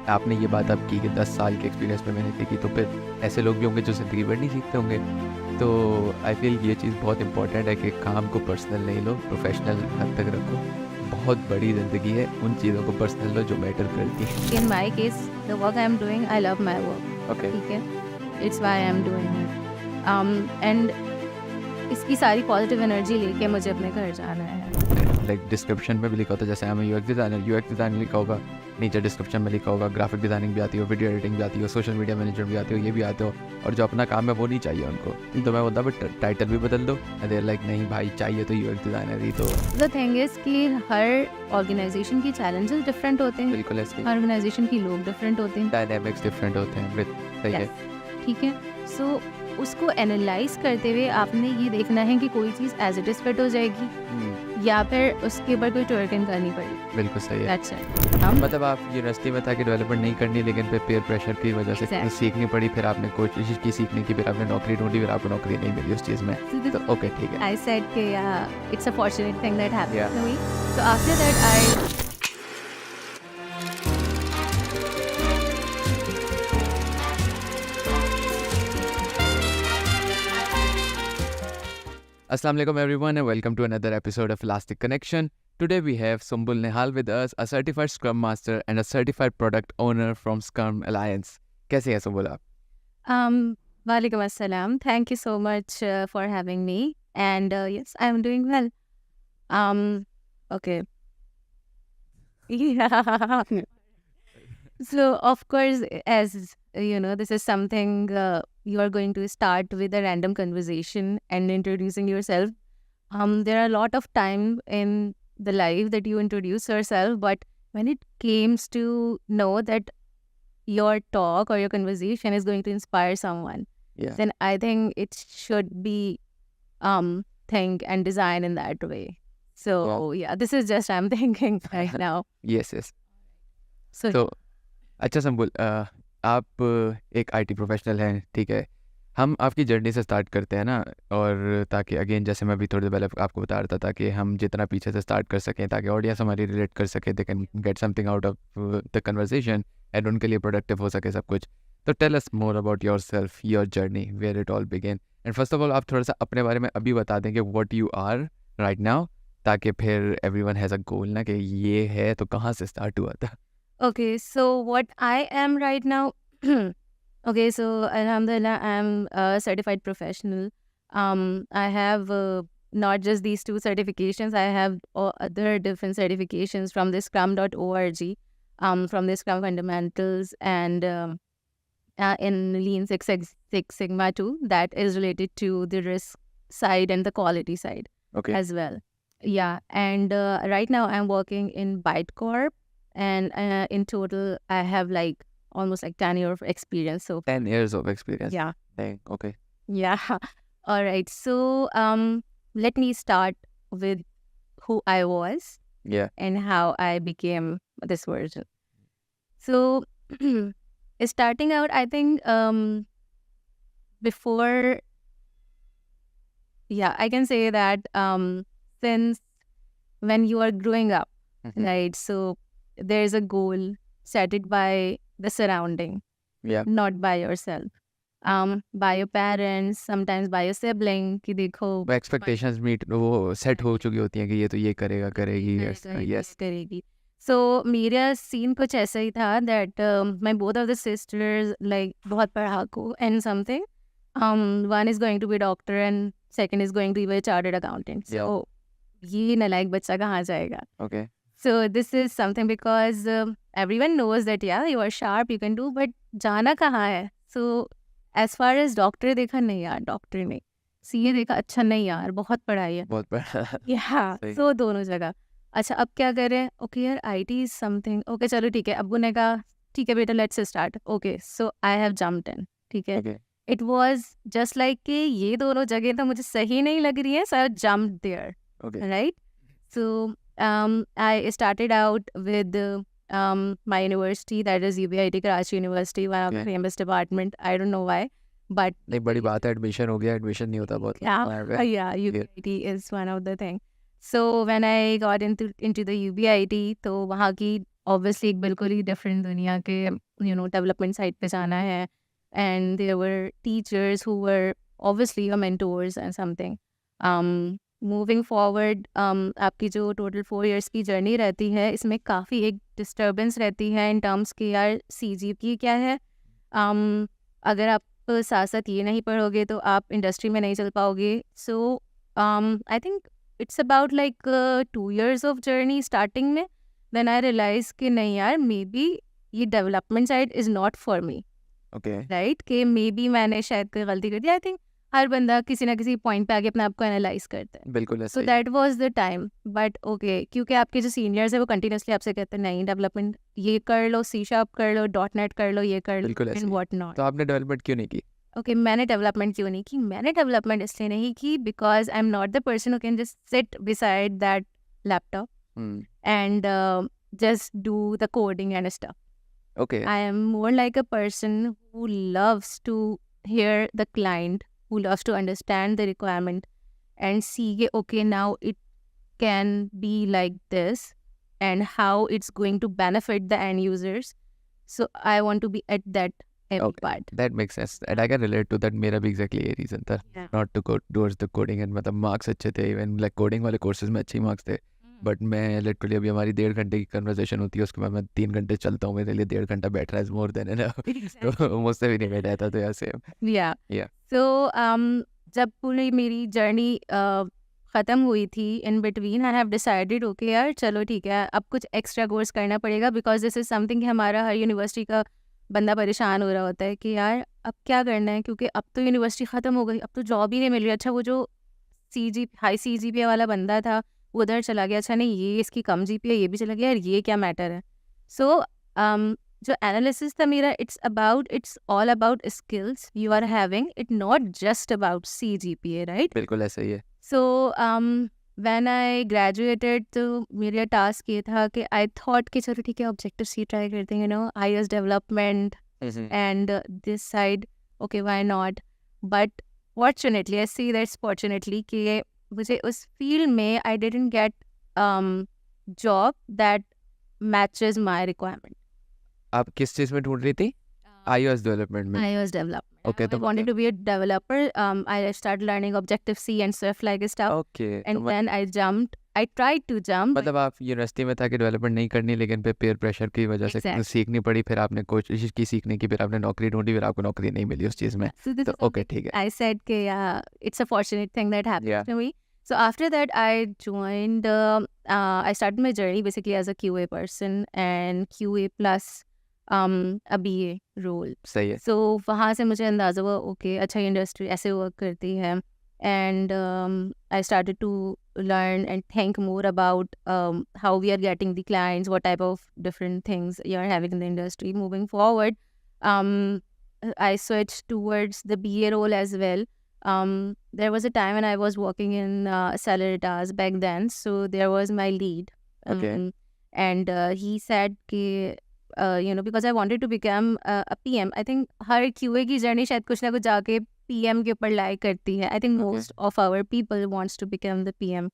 आपने ये बात अब की कि 10 साल के एक्सपीरियंस में मैंने देखी, तो फिर ऐसे लोग भी होंगे जो ज़िंदगी भर नहीं सीखते होंगे। तो आई फील ये चीज़ बहुत इंपॉर्टेंट है कि काम को पर्सनल नहीं लो, प्रोफेशनल हद तक रखो। बहुत बड़ी ज़िंदगी है, उन चीज़ों को पर्सनल लो जो मैटर करती है। In my case, the work I am doing, I love my work. Okay, ठीक है, it's why I am doing it. And इसकी सारी पॉजिटिव एनर्जी लेके मुझे अपने घर जाना है. लाइक डिस्क्रिप्शन में भी लिखा होता है, जैसे हमें यूएक्स डिज़ाइनर लिखा होगा, नीचे डिस्क्रिप्शन में लिखा होगा ग्राफिक डिज़ाइनिंग भी आती हो, वीडियो एडिटिंग भी आती हो, सोशल मीडिया मैनेजमेंट भी आती हो, ये भी आते हो, और जो अपना काम है वो नहीं चाहिए उनको, तो मैं बोलता बट टाइटल भी बदल दो। देर लाइक नहीं भाई, चाहिए तो यूएक्स डिज़ाइनर ही। तो The thing is कि हर ऑर्गेनाइजेशन की चैलेंजेस डिफरेंट होते हैं, बिल्कुल ऐसे हर ऑर्गेनाइजेशन की लोग डिफरेंट होते हैं. डायनेमिक्स डिफरेंट होते हैं, सही है। Yes. ठीक है, सो उसको एनालाइज करते हुए आपने ये देखना है कि कोई चीज़ एज इट इज़ फिट हो जाएगी या फिर उसके ऊपर कोई ट्वर्किंग करनी पड़ेगी. बिल्कुल सही है। That's it. हम मतलब आप यूनिवर्सिटी में था कि डेवलपमेंट नहीं करनी, लेकिन फिर पेयर प्रेशर की वजह से Exactly. सीखनी पड़ी, फिर आपने कोशिश की सीखने की, फिर आपने नौकरी ढूंढी, फिर आपको नौकरी नहीं मिली उस चीज़ में, तो ओके ठीक है। I said कि it's a fortunate thing that happened Yeah. to me. So after that I Assalamu alaikum everyone and welcome to another episode of Elastic Connection. Today we have Sumbul Nihal with us, a certified Scrum Master and a certified product owner from Scrum Alliance. कैसे हैं सुम्बुल आप? Walaikum assalam. Thank you so much for having me. And yes, I'm doing well. Okay. Yeah. So of course, as you know, this is something you are going to start with a random conversation and introducing yourself. There are a lot of time in the life that you introduce yourself, but when it comes to know that your talk or your conversation is going to inspire someone, Yeah. then I think it should be think and design in that way. So yeah, this is just I'm thinking right now. Yes, yes. So तो अच्छा सुम्बुल, आप एक IT professional हैं, ठीक है। हम आपकी journey से स्टार्ट करते हैं ना, और ताकि अगेन जैसे मैं अभी थोड़ी देर पहले आपको बता रहा था, ताकि हम जितना पीछे से स्टार्ट कर सकें, ताकि ऑडियंस हमारी रिलेट कर सके, they can get something out of the conversation and उनके लिए प्रोडक्टिव हो सके सब कुछ। तो tell us more about yourself, your journey, where it all begin, and first of all आप थोड़ा सा अपने बारे में अभी बता देंगे what you are right now, ताकि फिर एवरीवन हैज़ अ गोल ना कि ये है तो कहाँ से स्टार्ट हुआ था। okay, so what I am right now, okay, so alhamdulillah, I'm a certified professional. I have not just these two certifications, I have other different certifications from the scrum.org, from the Scrum Fundamentals, and in Lean Six Sigma too, that is related to the risk side and the quality side Okay. as well. Yeah, and right now I'm working in ByteCorp, and in total I have like almost like 10 years of experience. So 10 years of experience. yeah, Dang, okay. yeah. All right. So let me start with who I was Yeah. and how I became this version. So starting out, I think before, yeah, I can say that since when you are growing up, Mhm. right? So there's a goal set it by the surrounding, Yeah. not by yourself. By your parents, sometimes by your sibling, कि देखो वो expectations meet वो set हो चुकी होती हैं कि ये तो ये करेगा, करेगी। Yes yes. करेगी. So मेरा सीन कुछ ऐसा ही था that my both of the sisters like बहुत पढ़ाकू and something. One is going to be a doctor and second is going to be a chartered accountant. So ये नालायक बच्चा कहाँ जाएगा? Okay. So this is something because everyone knows that yeah, you are sharp, you can do, but जाना कहाँ है? So as far as doctor देखा, नहीं यार डॉक्टर नहीं. सीए देखा, अच्छा नहीं यार बहुत पढ़ाई है. बहुत बड़ा। Yeah, सही। so दोनों जगह. अच्छा अब क्या करें? ओके यार आईटी इज समथिंग. ओके चलो ठीक है. अब्बू ने कहा ठीक है बेटा let's start. Okay so I have jumped in. ठीक है. Okay. It was just like कि ये दोनों जगह तो मुझे सही नहीं लग रही है, so I jumped there. Okay. Right? So I started out with my university, that is UBIT Karachi University, one of the Okay. famous department. I don't know why, but नहीं बड़ी बात है, एडमिशन हो गया, एडमिशन नहीं होता बहुत yeah, लंबा है। yeah, UBIT is one of the thing. So when I got into the UBIT, तो वहाँ की ऑब्वियसली एक बिल्कुल ही डिफरेंट दुनिया के डेवलपमेंट साइड पे जाना है, and there were teachers who were obviously your mentors and something. Moving forward, आपकी जो टोटल 4 इयर्स की जर्नी रहती है, इसमें काफ़ी एक डिस्टर्बेंस रहती है इन टर्म्स के यार CGPA क्या है। अगर आप साथ साथ ये नहीं पढ़ोगे तो आप इंडस्ट्री में नहीं चल पाओगे। So I think it's about like 2 years of journey starting में, देन आई रियलाइज कि नहीं यार, मे बी ये development side is not for me, okay, right? कि मे बी मैंने शायद कोई गलती कर दी। आई थिंक हर बंदा किसी ना किसी पॉइंट पे आके अपने आप को एनालाइज करता है। बिल्कुल सो ऐसे ही। That was the time, but okay, क्योंकि आपके जो सीनियर्स है वो कंटिन्यूसली आपसे कहते हैं नहीं डेवलपमेंट ये कर लो, C# कर लो, .NET कर लो, ये कर लो बिल्कुल ऐसे एंड ही। What not. तो आपने डेवलपमेंट क्यों नहीं की? ओके, मैंने डेवलपमेंट क्यों नहीं की? मैंने डेवलपमेंट इसलिए नहीं की because I am not the person who can just sit beside that laptop hmm, and just do the coding and stuff. Okay, I am more like a person who loves to hear the client, who loves to understand the requirement and see, okay, now it can be like this and how it's going to benefit the end users. So I want to be at that every Okay. part. That makes sense and I can relate to that. मेरा भी exactly ये reason था, Yeah. Not to go towards the coding and मतलब marks अच्छे थे, even like coding वाले courses में अच्छे ही मार्क्स थे, बट मैं लिटरली अभी हमारी 1.5 घंटे की कन्वर्सेशन होती है, उसके बाद मैं 3 घंटे चलता हूँ, मेरे लिए 1.5 घंटा बैठना इज मोर देन एनफ। तो मुझसे भी नहीं बैठा था, तो यार सेम। Yeah. Yeah. So जब पूरी मेरी जर्नी ख़त्म हुई थी, in between I have decided okay यार चलो ठीक है, अब कुछ एक्स्ट्रा कोर्स करना पड़ेगा बिकॉज दिस इज़ समथिंग हमारा हर यूनिवर्सिटी का बंदा परेशान हो रहा होता है कि यार अब क्या करना है, क्योंकि अब तो यूनिवर्सिटी ख़त्म हो गई, अब तो जॉब ही नहीं मिल रही। अच्छा वो जो हाई CGPA वाला बंदा था वो उधर चला गया, अच्छा नहीं ये इसकी कम GPA, ये भी चला गया, यार ये क्या मैटर है। सो जो एनालिसिस था मेरा, it's all about skills you are having, it not just about CGPA, right? बिल्कुल ऐसा ही है। सो व्हेन आई ग्रेजुएटेड तो मेरा टास्क ये था कि आई थॉट कि चलो ठीक है ऑब्जेक्टिव C ट्राई करते हैं, iOS development and this side, okay, why not? But fortunately, I see that's fortunately कि मुझे उस फील्ड में I didn't get job that matches my requirement. आप किस चीज़ में ढूंढ रही थी? iOS डेवलपमेंट में? iOS development. Okay, I तो wanted to be a developer. I started learning Objective-C and Swift like stuff, okay, and then I tried to jump. मतलब आप यूनिवर्सिटी में था कि डेवलपमेंट नहीं करनी, लेकिन फिर पेयर प्रेशर की वजह से Exactly. सीखनी पड़ी, फिर आपने कोशिश की सीखने की, फिर आपने नौकरी ढूंढी, फिर आपको नौकरी नहीं मिली उस चीज़ में। So this तो is ओके, ठीक है। I said कि yeah, it's a fortunate thing that happened Yeah. to me. So after that, I joined. I started my journey basically as a QA person and QA plus a BA role. सही है। So वहाँ से मुझे अंदाज़ा हुआ okay अच्छा ये industry ऐसे वर्क करती है, and I started to learn and think more about how we are getting the clients, what type of different things you are having in the industry. Moving forward, I switched towards the BA role as well. There was a time when I was working in Salaritas back then, so there was my lead. Okay. And he said कि because I wanted to become a PM. I think her QA की journey शायद कुछ ना कुछ जाके PM के ऊपर लाई करती है. I think Okay. most of our people wants to become the PM.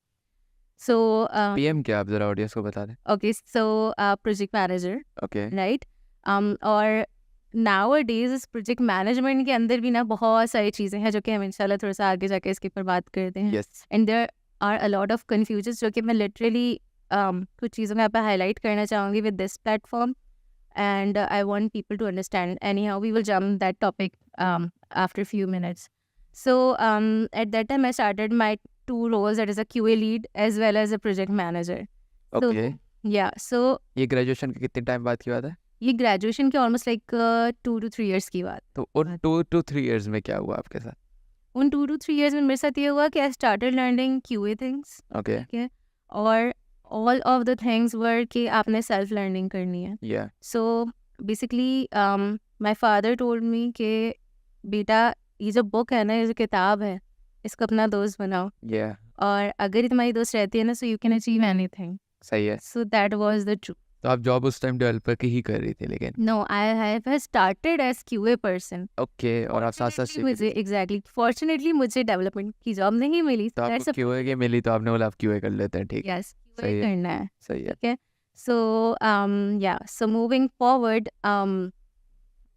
So PM क्या, आप जरा ऑडियंस को बता दें। okay, so project manager, okay, right? और nowadays इस प्रोजेक्ट मैनेजमेंट के अंदर भी ना बहुत सारी चीज़ें हैं जो कि हम इंशाल्लाह थोड़ा सा आगे जाके इसके ऊपर बात करते हैं. Yes, and there are a lot of confusions जो कि मैं लिटरली कुछ चीज़ों में यहाँ पे हाईलाइट करना चाहूँगी with this platform, and I want people to understand. Anyhow we will jump that topic after few minutes. So at that time I started my 2 roles, that is a QA lead as well as a project manager. So okay. yeah, so ये graduation के कितने time बाद की बात है? ये graduation के almost like 2 to 3 years की बात. तो उन 2 to 3 इयर्स में क्या हुआ आपके साथ? उन 2 to 3 years में मेरे साथ ये हुआ कि I started learning QA things, okay, ठीक है, और all of the things were कि आपने सेल्फ लर्निंग करनी है. या so basically my father told me कि बेटा ये जो बुक है ना, ये जो किताब है, इसको अपना दोस्त बनाओ, या और अगर ये तुम्हारी दोस्त रहती है ना, so you can achieve anything. सही है। So that was the truth. तो आप जॉब उस टाइम डेवलपर की ही कर रही थी लेकिन? No, I have started as QA person. Okay, और आप साथ साथ सीख मुझे एग्जैक्टली फॉर्चुनेटली मुझे डेवलपमेंट की जॉब नहीं मिली. तो आपको क्यूए की मिली, तो आपने बोला आप क्यूए कर लेते हैं, ठीक, यस, सही है। करना है, सही है। ठीक है. So so moving forward,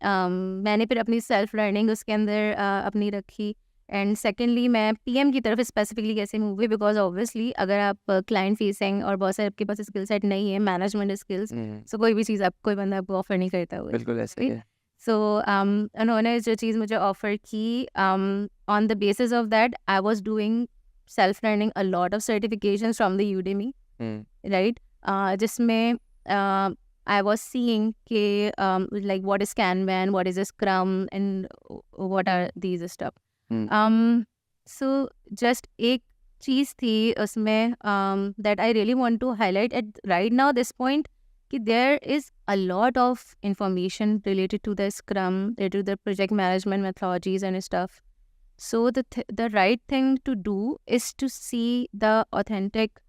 मैंने फिर अपनी सेल्फ लर्निंग उसके अंदर अपनी रखी। एंड सेकेंडली मैं पीएम की तरफ स्पेसिफिकली कैसे मूव हुई, बिकॉज ऑब्वियसली अगर आप क्लाइंट फेसिंग और बहुत सारे आपके पास स्किल सेट नहीं है, मैनेजमेंट स्किल्स, सो कोई भी चीज़ आप कोई बंदा आपको ऑफर नहीं करता हुआ, बिल्कुल ऐसा ही है। सो उन्होंने जो चीज़ मुझे ऑफर की, on the basis of that I was doing self learning a lot of certification from the Udemy, right, जिसमें I was seeing like what is Kanban, what is a Scrum, and what are these stuff. So just एक चीज़ थी उसमें that I really want to highlight at right now this point, कि there is a lot of information related to the Scrum, related to the project management methodologies and stuff. So the right thing to do is to see the authentic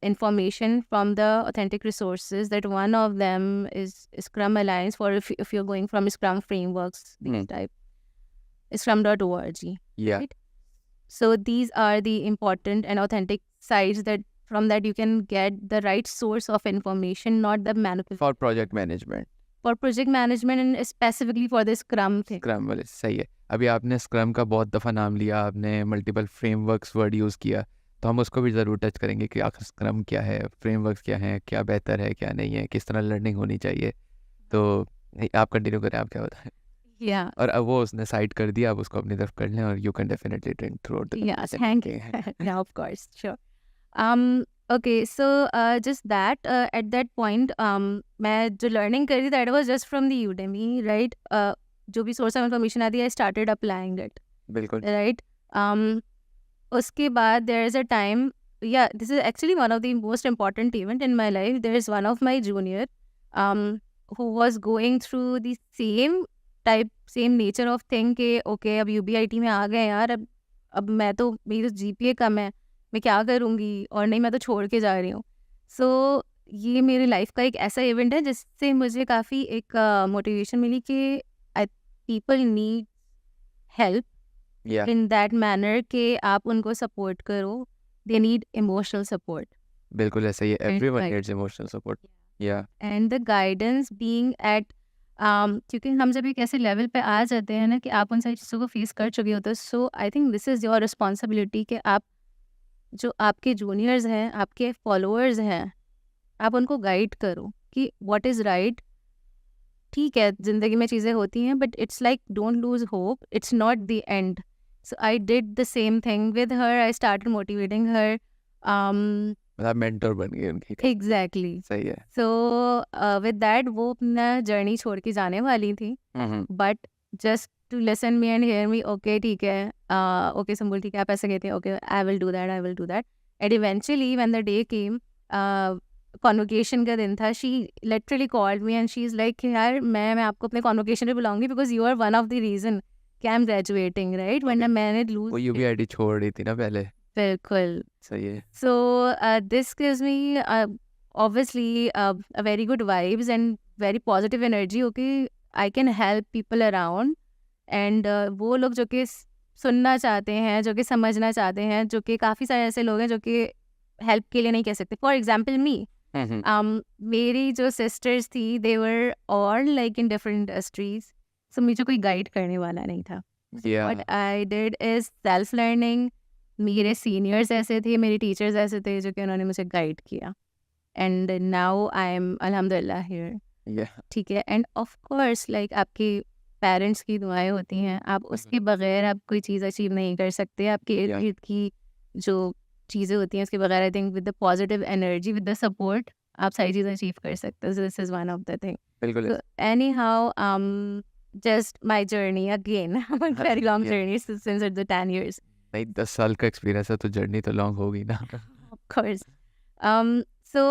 information from the authentic resources. That one of them is Scrum Alliance, for if you're going from Scrum frameworks, these type, scrum.org. Yeah. Right? So these are the important and authentic sites that from that you can get the right source of information, not the manipulation. For project management. For project management and specifically for the Scrum thing. Scrum वाले सही है। अभी आपने Scrum का बहुत दफ़ा नाम लिया, आपने मल्टीपल फ्रेमवर्क्स वर्ड यूज़ किया, तो हम उसको भी ज़रूर टच करेंगे कि आखिर स्क्रम क्या है, फ्रेमवर्क्स क्या हैं, क्या बेहतर है, क्या नहीं है, किस तरह लर्निंग होनी चाहिए। तो आप कंटिन्यू करें, आप क्या बताएं। Yeah. और अब वो उसने साइड कर दिया, अब उसको अपनी तरफ कर लें और you can definitely drink through out. Yeah, thank you. Yeah, of course, sure. Okay, so just that at that point, मैं जो learning कर रही, that was just from the Udemy, right? जो भी source of information आती है, I started applying it. बिल्कुल। Right? उसके बाद there is a time, yeah, this is actually one of the most important event in my life. There is one of my junior who was going through the same nature of thing कि okay, अब UBIT में आ गए यार, अब मैं तो, मेरी तो GPA कम है, मैं क्या करूँगी, और नहीं मैं तो छोड़ के जा रही हूँ। सो ये मेरी लाइफ का एक ऐसा इवेंट है जिससे मुझे काफ़ी एक मोटिवेशन मिली कि people need help in that manner कि आप उनको सपोर्ट करो, दे नीड इमोशनल सपोर्ट। बिल्कुल ऐसा ही है, एवरीवन नीड्स इमोशनल सपोर्ट। या and the guidance being at क्योंकि हम जब एक ऐसे लेवल पे आ जाते हैं ना कि आप उन सारी चीज़ों को फेस कर चुके होते हो, so I think this is your responsibility कि आप जो आपके जूनियर्स हैं, आपके फॉलोअर्स हैं, आप उनको गाइड करो कि व्हाट इज़ राइट। ठीक है, ज़िंदगी में चीज़ें होती हैं, but it's like don't lose hope, it's not the end. So I did the same thing with her, I started motivating her. मतलब मेंटर बन गए उनकी। एग्जैक्टली, सही है। सो विद दैट वो अपना जर्नी छोड़ के जाने वाली थी, but just to listen me and hear me, okay ठीक है, ओके संबुल ठीक है, आप ऐसे कहते हैं, okay I will do that, I will do that. And eventually when the day came, convocation का दिन था, she literally called me and she is like यार मैं आपको अपने कॉन्वोकेशन पे बुलाऊंगी because you are one of the reason कि आई एम ग्रेजुएटिंग, राइट, वरना मैंने लूज। वो UBIT छोड़ रही थी ना पहले। बिल्कुल, सही है। so this gives me obviously a very good vibes and very positive energy, okay, I can help people around and वो लोग जो कि सुनना चाहते हैं, जो कि समझना चाहते हैं, जो कि काफ़ी सारे ऐसे लोग हैं जो कि हेल्प के लिए नहीं कह सकते। फॉर एग्जाम्पल मी, मेरी जो सिस्टर्स थी, they were all like in different industries, so मुझे कोई गाइड करने वाला नहीं था। What I did is self learning. मेरे सीनियर्स ऐसे थे, मेरे टीचर्स ऐसे थे जो कि उन्होंने मुझे गाइड किया, एंड नाउ आई एम अल्हम्दुलिल्लाह हियर। ठीक है, एंड ऑफ कोर्स लाइक आपके पेरेंट्स की दुआएं होती हैं, आप उसके बगैर आप कोई चीज़ अचीव नहीं कर सकते। आपके इर्द गिर्द की जो चीज़ें होती हैं उसके बगैर, I think with the positive energy, with the support, आप सारी चीज़ें अचीव कर सकते हो। This is one of the thing. बिल्कुल। Anyhow just my journey again, very long journey since the 10 years. नहीं, 10 साल का एक्सपीरियंस है तो जर्नी तो लॉन्ग होगी ना। Of course. So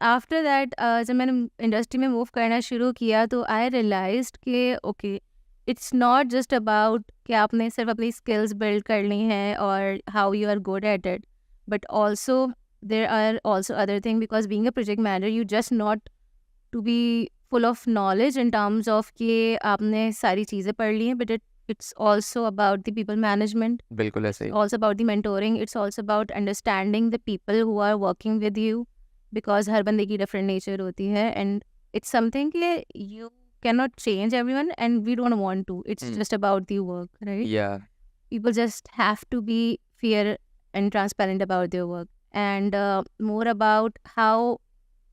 after that जब मैंने इंडस्ट्री में मूव करना शुरू किया तो आई रियलाइज्ड कि okay, it's not just about कि आपने सिर्फ अपनी स्किल्स बिल्ड करनी है और how you are good at it, but also there are also other thing, because being a project manager you just not to be full of knowledge in terms of कि आपने सारी चीज़ें पढ़ ली हैं, but it's also about the people management. बिल्कुल ऐसे ही। Also about the mentoring. It's also about understanding the people who are working with you. Because हर बंदे की डिफरेंट नेचर होती है एंड इट्स समथिंग कि you can not change everyone and we don't want to, it's Hmm. Just about the work, right? Yeah. People just have to be fair and transparent about their work, and more about how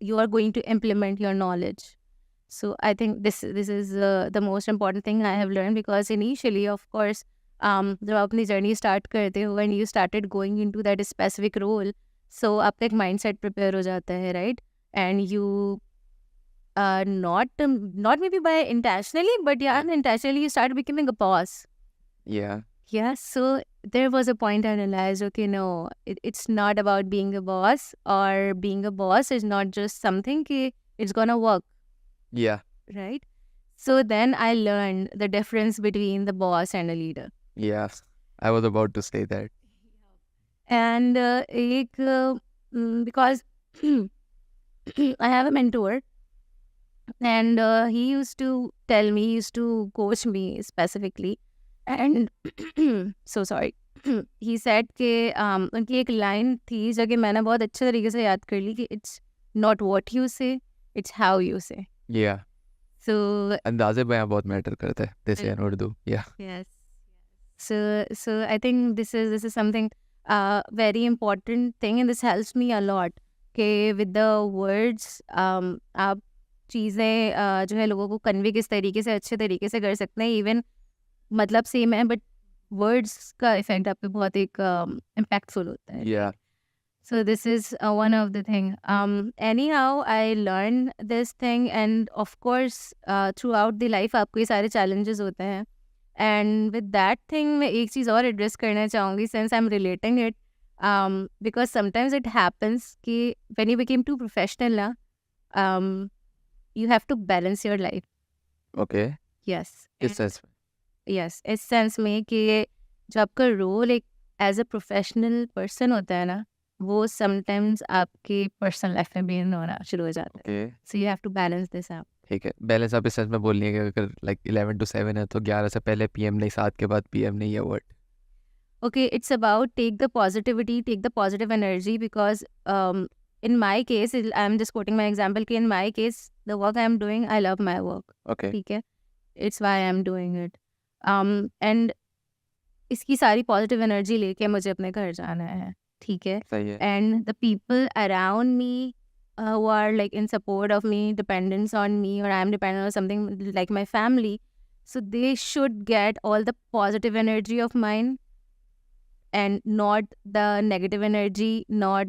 you are going to implement your knowledge. So I think this is the most important thing I have learned, because initially, of course, जब आप अपनी journey start करते हो and you started going into that specific role, so आपका एक mindset prepare हो जाता है, right? And you not maybe by intentionally, but yeah, unintentionally you start becoming a boss. Yeah. Yeah, so there was a point I realized, okay, no, it's not about being a boss, or being a boss is not just something ki it's gonna work, Yeah. right? So then I learned the difference between the boss and a leader. Yeah. I was about to say that. And because I have a mentor, and he used to tell me, he used to coach me specifically, and so sorry. He said कि उनकी एक line थी जो कि मैंने बहुत अच्छे तरीके से याद कर ली कि it's not what you say, it's how you say. Yeah. So अंदाजे बयां बहुत मैटर करता है, they say in Urdu. Yeah. yes. So I think this is something very important thing, and this helps me a lot. कि with the words आप चीज़ें जो है लोगों को कन्वे किस तरीके से अच्छे तरीके से कर सकते हैं. इवन मतलब सेम है, बट वर्ड्स का इफेक्ट आप पे बहुत एक इम्पैक्टफुल होता है. Yeah. So this is one of the thing. Anyhow, I learned this thing, and of course, throughout the life आपको ये सारे challenges होते हैं. And with that thing, मैं एक चीज़ और address करना चाहूँगी, since I'm relating it, because sometimes it happens कि when you became too professional ना, you have to balance your life. Okay. Yes. It's as yes, इस सेंस में कि जो आपका रोल एक एज अ प्रोफेशनल पर्सन होता है ना, वो समटाइम्स आपके पर्सनल लाइफ में भी होना शुरू हो जाता है. okay. So you have to balance this out. ठीक है, बैलेंस आप इस सेंस में बोल रही है कि अगर लाइक 11 to 7 है तो 11 से पहले पीएम नहीं, 7 के बाद पीएम नहीं है. What? Okay, it's about take the positivity, take the positive energy, because in my case, I'm just quoting my example, कि in my case, the work I'm doing, I love my work. Okay. ठीक है, it's why I'm doing it. And इसकी सारी positive energy लेके मुझे अपने घर जाना है, ठीक है. सही है. And the people around me who are like in support of me, dependents on me, or I'm dependent on something like my family, so they should get all the positive energy of mine and not the negative energy, not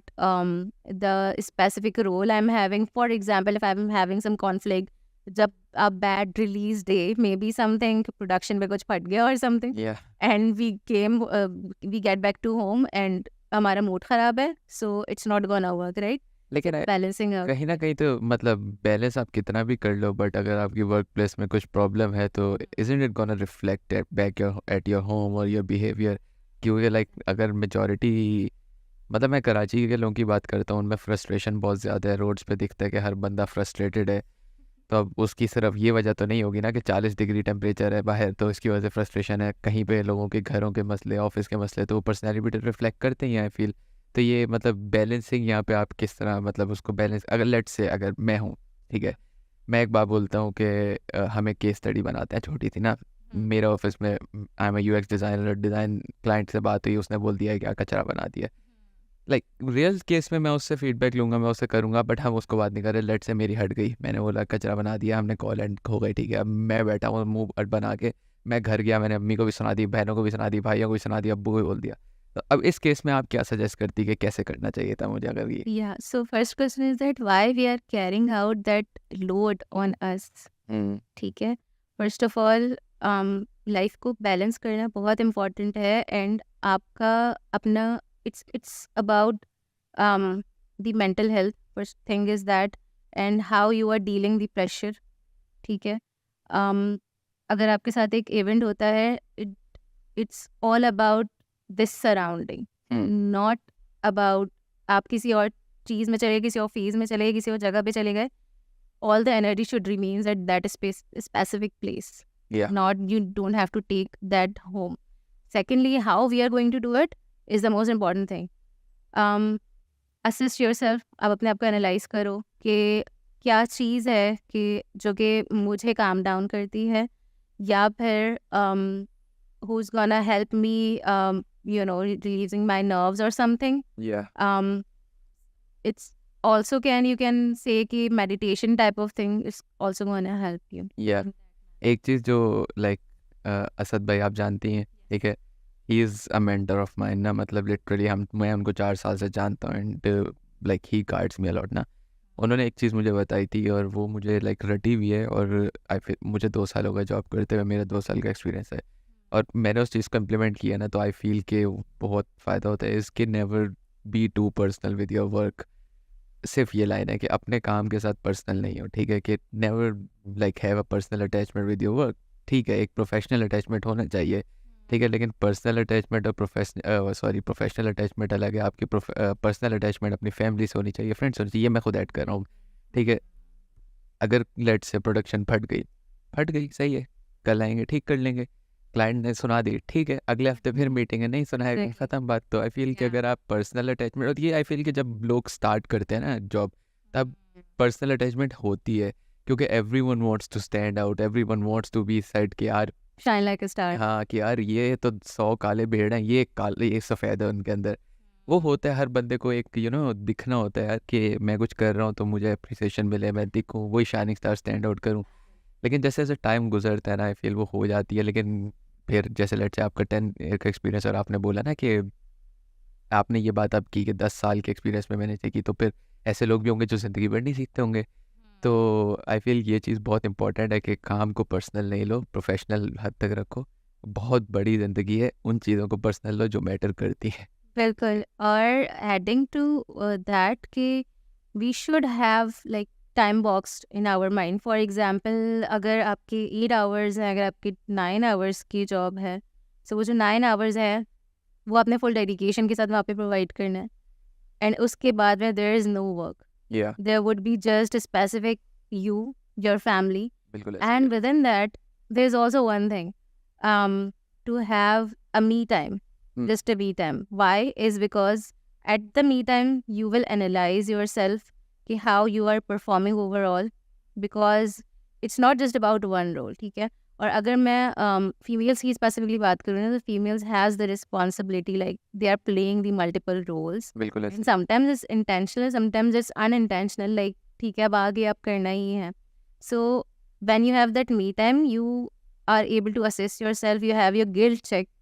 the specific role I'm having. For example, if I'm having some conflict, जब a bad release day, maybe something production में कुछ फट गया or something, Yeah. and we get back to home and हमारा mood खराब है, so it's not gonna work, right? लेकिन Balancing out. कहीं ना कहीं तो मतलब बैलेंस आप कितना भी कर लो, बट अगर आपकी वर्क प्लेस में कुछ प्रॉब्लम है तो isn't it gonna reflect back at your home or your behavior? क्योंकि लाइक अगर मेजॉरिटी, मतलब मैं कराची के लोगों की बात करता हूँ, उनमें फ्रस्ट्रेशन बहुत ज़्यादा है, रोड्स पे दिखता है कि हर बंदा फ्रस्ट्रेटेड है, तो अब उसकी सिर्फ ये वजह तो नहीं होगी ना कि 40 डिग्री टेम्परेचर है बाहर तो इसकी वजह से फ्रस्ट्रेशन है. कहीं पे लोगों के घरों के मसले, ऑफिस के मसले, तो वो पर्सनैलिटी रिफ्लेक्ट करते ही हैं, आई फील. तो ये मतलब बैलेंसिंग यहाँ पे आप किस तरह मतलब उसको बैलेंस, अगर लेट से अगर मैं हूँ, ठीक है, मैं एक बात बोलता हूँ कि हमें केस स्टडी बनाते हैं, छोटी थी ना, मेरे ऑफिस में I am UX designer, design client से बात हुई, उसने बोल दिया क्या कचरा बना दिया. लाइक रियल केस में मैं उससे फीडबैक लूँगा, मैं उससे करूँगा, बट हम उसको बात नहीं कर रहे. लेट से मेरी हट गई, मैंने बोला कचरा बना दिया, हमने कॉल एंड हो गई, ठीक है. अब मैं बैठा हूँ मुँह अट बना के, मैं घर गया, मैंने अम्मी को भी सुना दी, बहनों को भी सुना दी, भाइयों को भी सुना दिया, अब्बू को भी बोल दिया. तो अब इस केस में आप क्या सजेस्ट करती कि कैसे करना चाहिए था मुझे अगर ये? Yeah, so first question is that why we are carrying out that load on us. ठीक है, फर्स्ट ऑफ ऑल लाइफ को बैलेंस करना बहुत इम्पोर्टेंट है, एंड आपका अपना it's about the mental health. First thing is that, and how you are dealing the pressure. ठीक है, अगर आपके साथ एक इवेंट होता है, it's all about this surrounding, not about आप किसी और चीज़ में चले गए, किसी और फेज में चले गए, किसी और जगह पे चले गए. All the energy should remain at that specific place. Yeah. Not, you don't have to take that home. Secondly, how we are going to do it is the most important thing. Assist yourself, आप अपने आप को analyse करो कि क्या चीज़ है कि जो कि मुझे काम डाउन करती है, या फिर who's gonna help me releasing my nerves or something. या It's also you can say कि meditation type of thing is also gonna help you. या एक चीज़ जो लाइक असद भाई आप जानती हैं, ठीक है, he is a mentor of mine ना, मतलब लिटरली मैं उनको 4 साल से जानता हूँ and like he guides me a lot ना। उन्होंने एक चीज़ मुझे बताई थी और वो मुझे लाइक रटी हुई है, और आई फील मुझे 2 साल हो गए जॉब करते हुए, मेरा 2 साल का एक्सपीरियंस है और मैंने उस चीज़ को इम्प्लीमेंट किया ना, तो आई फील कि बहुत फ़ायदा होता है इसके। Never be too personal with your work. सिर्फ ये लाइन है कि अपने काम के साथ पर्सनल नहीं हो, ठीक है, कि never like have a personal attachment with your work. ठीक है, एक प्रोफेशनल अटैचमेंट होना चाहिए, ठीक है, लेकिन पर्सनल अटैचमेंट और प्रोफेशनल अटैचमेंट अलग है। आपकी पर्सनल अटैचमेंट अपनी फैमिली से होनी चाहिए, फ्रेंड्स होनी चाहिए, ये मैं खुद ऐड कर रहा हूँ, ठीक है। अगर लेट से प्रोडक्शन फट गई सही है, कल आएंगे ठीक कर लेंगे, क्लाइंट ने सुना दी ठीक है, अगले हफ्ते फिर मीटिंग है, नहीं सुनाएगा, Right. ख़त्म बात। तो आई फील कि अगर आप पर्सनल अटैचमेंट, और ये आई फील कि जब लोग स्टार्ट करते हैं ना जॉब, तब पर्सनल अटैचमेंट होती है, क्योंकि everyone wants to stand out, everyone wants to be said कि यार Shine like a star. हाँ, कि यार ये तो 100 काले भेड़ हैं, ये काले ये सफ़ेद है उनके अंदर। वो होता है, हर बंदे को एक दिखना होता है यार कि मैं कुछ कर रहा हूँ तो मुझे अप्रिसिएशन मिले, मैं दिखूँ, वही शाइनिंग स्टार स्टैंड आउट करूँ। लेकिन जैसे जैसे टाइम गुजरता है ना, आई फील वो हो जाती है। लेकिन फिर जैसे लेट से आपका 10 ईयर का एक्सपीरियंस, और आपने बोला ना कि आपने ये बात अब की कि 10 साल के एक्सपीरियंस में मैंने सीखी, तो फिर ऐसे लोग भी होंगे जो ज़िंदगी भर नहीं सीखते होंगे। तो आई फील ये चीज़ बहुत इंपॉर्टेंट है कि काम को पर्सनल नहीं लो, प्रोफेशनल हद तक रखो। बहुत बड़ी ज़िंदगी है, उन चीज़ों को पर्सनल लो जो मैटर करती हैं। बिल्कुल। और एडिंग टू दैट कि we should have like time boxed in our mind. For example, अगर आपकी 8 आवर्स हैं, अगर आपकी 9 आवर्स की जॉब है, सो वो जो 9 आवर्स है वो आपने फुल डेडिकेशन के साथ वहाँ पे प्रोवाइड करना है, एंड उसके बाद में देयर इज़ नो वर्क, या there would be just a specific you, your family, बिल्कुल ऐसे ही and है। within that there's also one thing, um to have a me time, Hmm. just a me time. Why is because at the me time you will analyze yourself कि how you are performing overall, because it's not just about one role, ठीक है। और अगर मैं females की specifically बात करूँ ना, तो females has the responsibility like they are playing the multiple roles, बिल्कुल ऐसे and ही है। sometimes it's intentional, sometimes it's unintentional, like ठीक है अब आगे आप करना ही है। So when you have that me time, you are able to assess yourself, you have your guilt check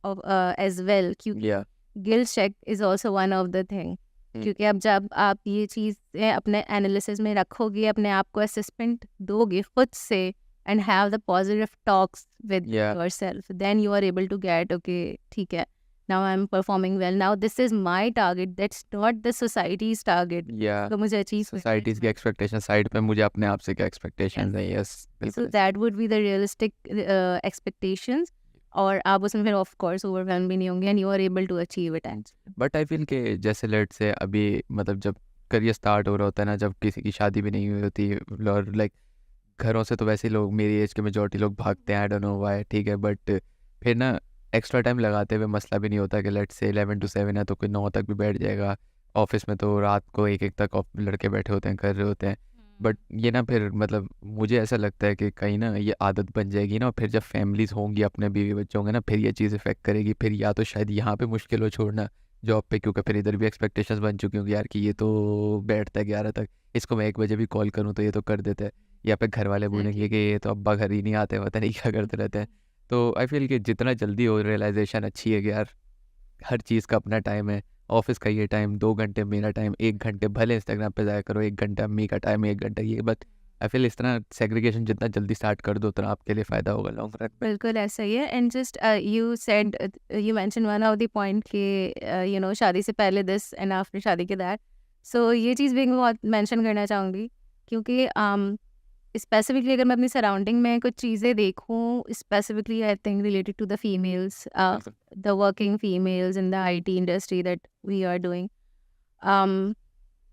of as well, क्योंकि या guilt check is also one of the thing, क्योंकि अब जब आप ये चीज़ें अपने एनालिसिस में रखोगे, अपने आप को असेसमेंट दोगे खुद से, and have the positive talks with या yourself, then you are able to get okay, ठीक है, now I'm performing well, now this is my target, that's not the society's target, या तो मुझे अचीव करना है सोसाइटीज़ की इसमें। एक्सपेक्टेशन साइड पे, मुझे अपने आप से क्या एक्सपेक्टेशंस हैं, यस So बिल्कुल ऐसे। that would be the realistic expectations, और आप उसमें फिर ऑफ कोर्स ओवरवेल्म भी नहीं होंगे, and you are able to achieve it, and but I feel कि जैसे लेट से अभी मतलब जब करियर स्टार्ट हो रहा होता है ना, जब किसी की शादी भी नहीं हुई होती, और लाइक घरों से तो वैसे ही लोग, मेरी एज के मेजोरिटी लोग भागते हैं, आई डोंट नो व्हाई, ठीक है, बट फिर ना एक्स्ट्रा टाइम लगाते हुए मसला भी नहीं होता कि लेट से 11 to 7 है तो कोई 9 तक भी बैठ जाएगा। ऑफिस में तो रात को 1 तक लड़के बैठे होते हैं, कर रहे होते हैं। बट ये ना फिर मतलब मुझे ऐसा लगता है कि कहीं ना ये आदत बन जाएगी ना, और फिर जब फैमिलीज होंगी, अपने बीवी बच्चे होंगे ना, फिर ये चीज़ इफेक्ट करेगी। फिर या तो शायद यहाँ पे मुश्किल हो छोड़ना जॉब पे, क्योंकि फिर इधर भी एक्सपेक्टेशंस बन चुकी होंगी यार कि ये तो बैठता है 11 तक, इसको मैं 1 बजे भी कॉल करूँ तो ये तो कर देता है, या फिर घर वाले बोलेंगे कि ये तो अब्बा घर ही नहीं आते, पता नहीं क्या करते रहते हैं। तो आई फील कि जितना जल्दी हो रियलाइजेशन अच्छी है कि यार हर चीज़ का अपना टाइम है। ऑफिस का ये टाइम 2 घंटे मेरा टाइम, 1 घंटे भले इंस्टाग्राम पे ज़ाया करो, 1 घंटा अम्मी का टाइम, 1 घंटा ये, बट आई फील इस तरह सेग्रीगेशन जितना जल्दी स्टार्ट कर दो उतना आपके लिए फ़ायदा होगा लॉन्ग रन में। बिल्कुल ऐसा ही है। And just you said, you mention one of the point कि यू नो शादी से पहले दिस एंड आफ्टर शादी के दैट, सो ये चीज़ भी मैं बहुत मेंशन करना चाहूँगी, क्योंकि स्पेसिफिकली अगर मैं अपनी सराउंडिंग में कुछ चीज़ें देखूँ, specifically I think related to the females, बिल्कुल, the working females in the IT industry that we are doing, um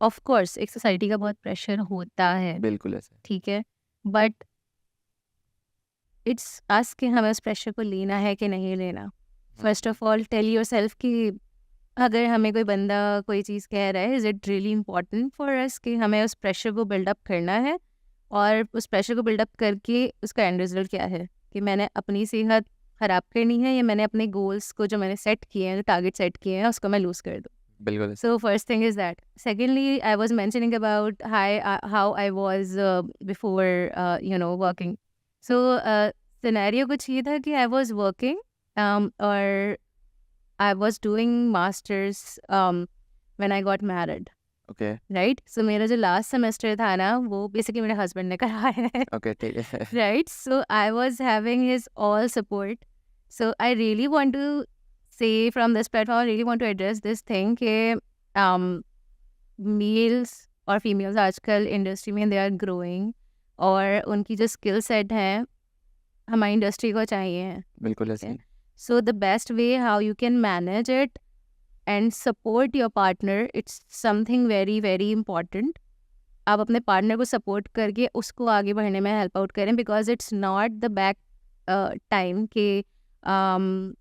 of course एक सोसाइटी का बहुत प्रेशर होता है, बिल्कुल ऐसे। ठीक है, बट इट्स अस कि हमें उस प्रेशर को लेना है कि नहीं लेना। First of all tell yourself कि अगर हमें कोई बंदा कोई चीज़ कह रहा है, is it really important for us कि हमें उस प्रेशर को बिल्डअप करना है, और उस प्रेशर को बिल्डअप करके उसका एंड रिजल्ट क्या है कि मैंने अपनी सेहत ख़राब करनी है, या मैंने अपने गोल्स को जो मैंने सेट किए हैं, जो टारगेट सेट किए हैं, उसको मैं लूज़ कर दूँ. बिल्कुल ऐसे। So first thing is that. Secondly, I was mentioning about how I was before working. So scenario कुछ ये था कि I was working or I was doing masters when I got married. Okay Right? So मेरा जो last semester था ना, वो basically मेरे husband ने कराया है. ओके ठीक है Right? So I was having his all support. So I really want to say from this platform, I really want to address this thing कि मेल्स और फीमेल्स आजकल इंडस्ट्री में दे आर ग्रोइंग, और उनकी जो skill set है हमारी industry को चाहिए. बिल्कुल ऐसे। So the best way how you can manage it and support your partner, it's something very very important. आप अपने पार्टनर को सपोर्ट करके उसको आगे बढ़ने में हेल्प आउट करें, because it's not the back time कि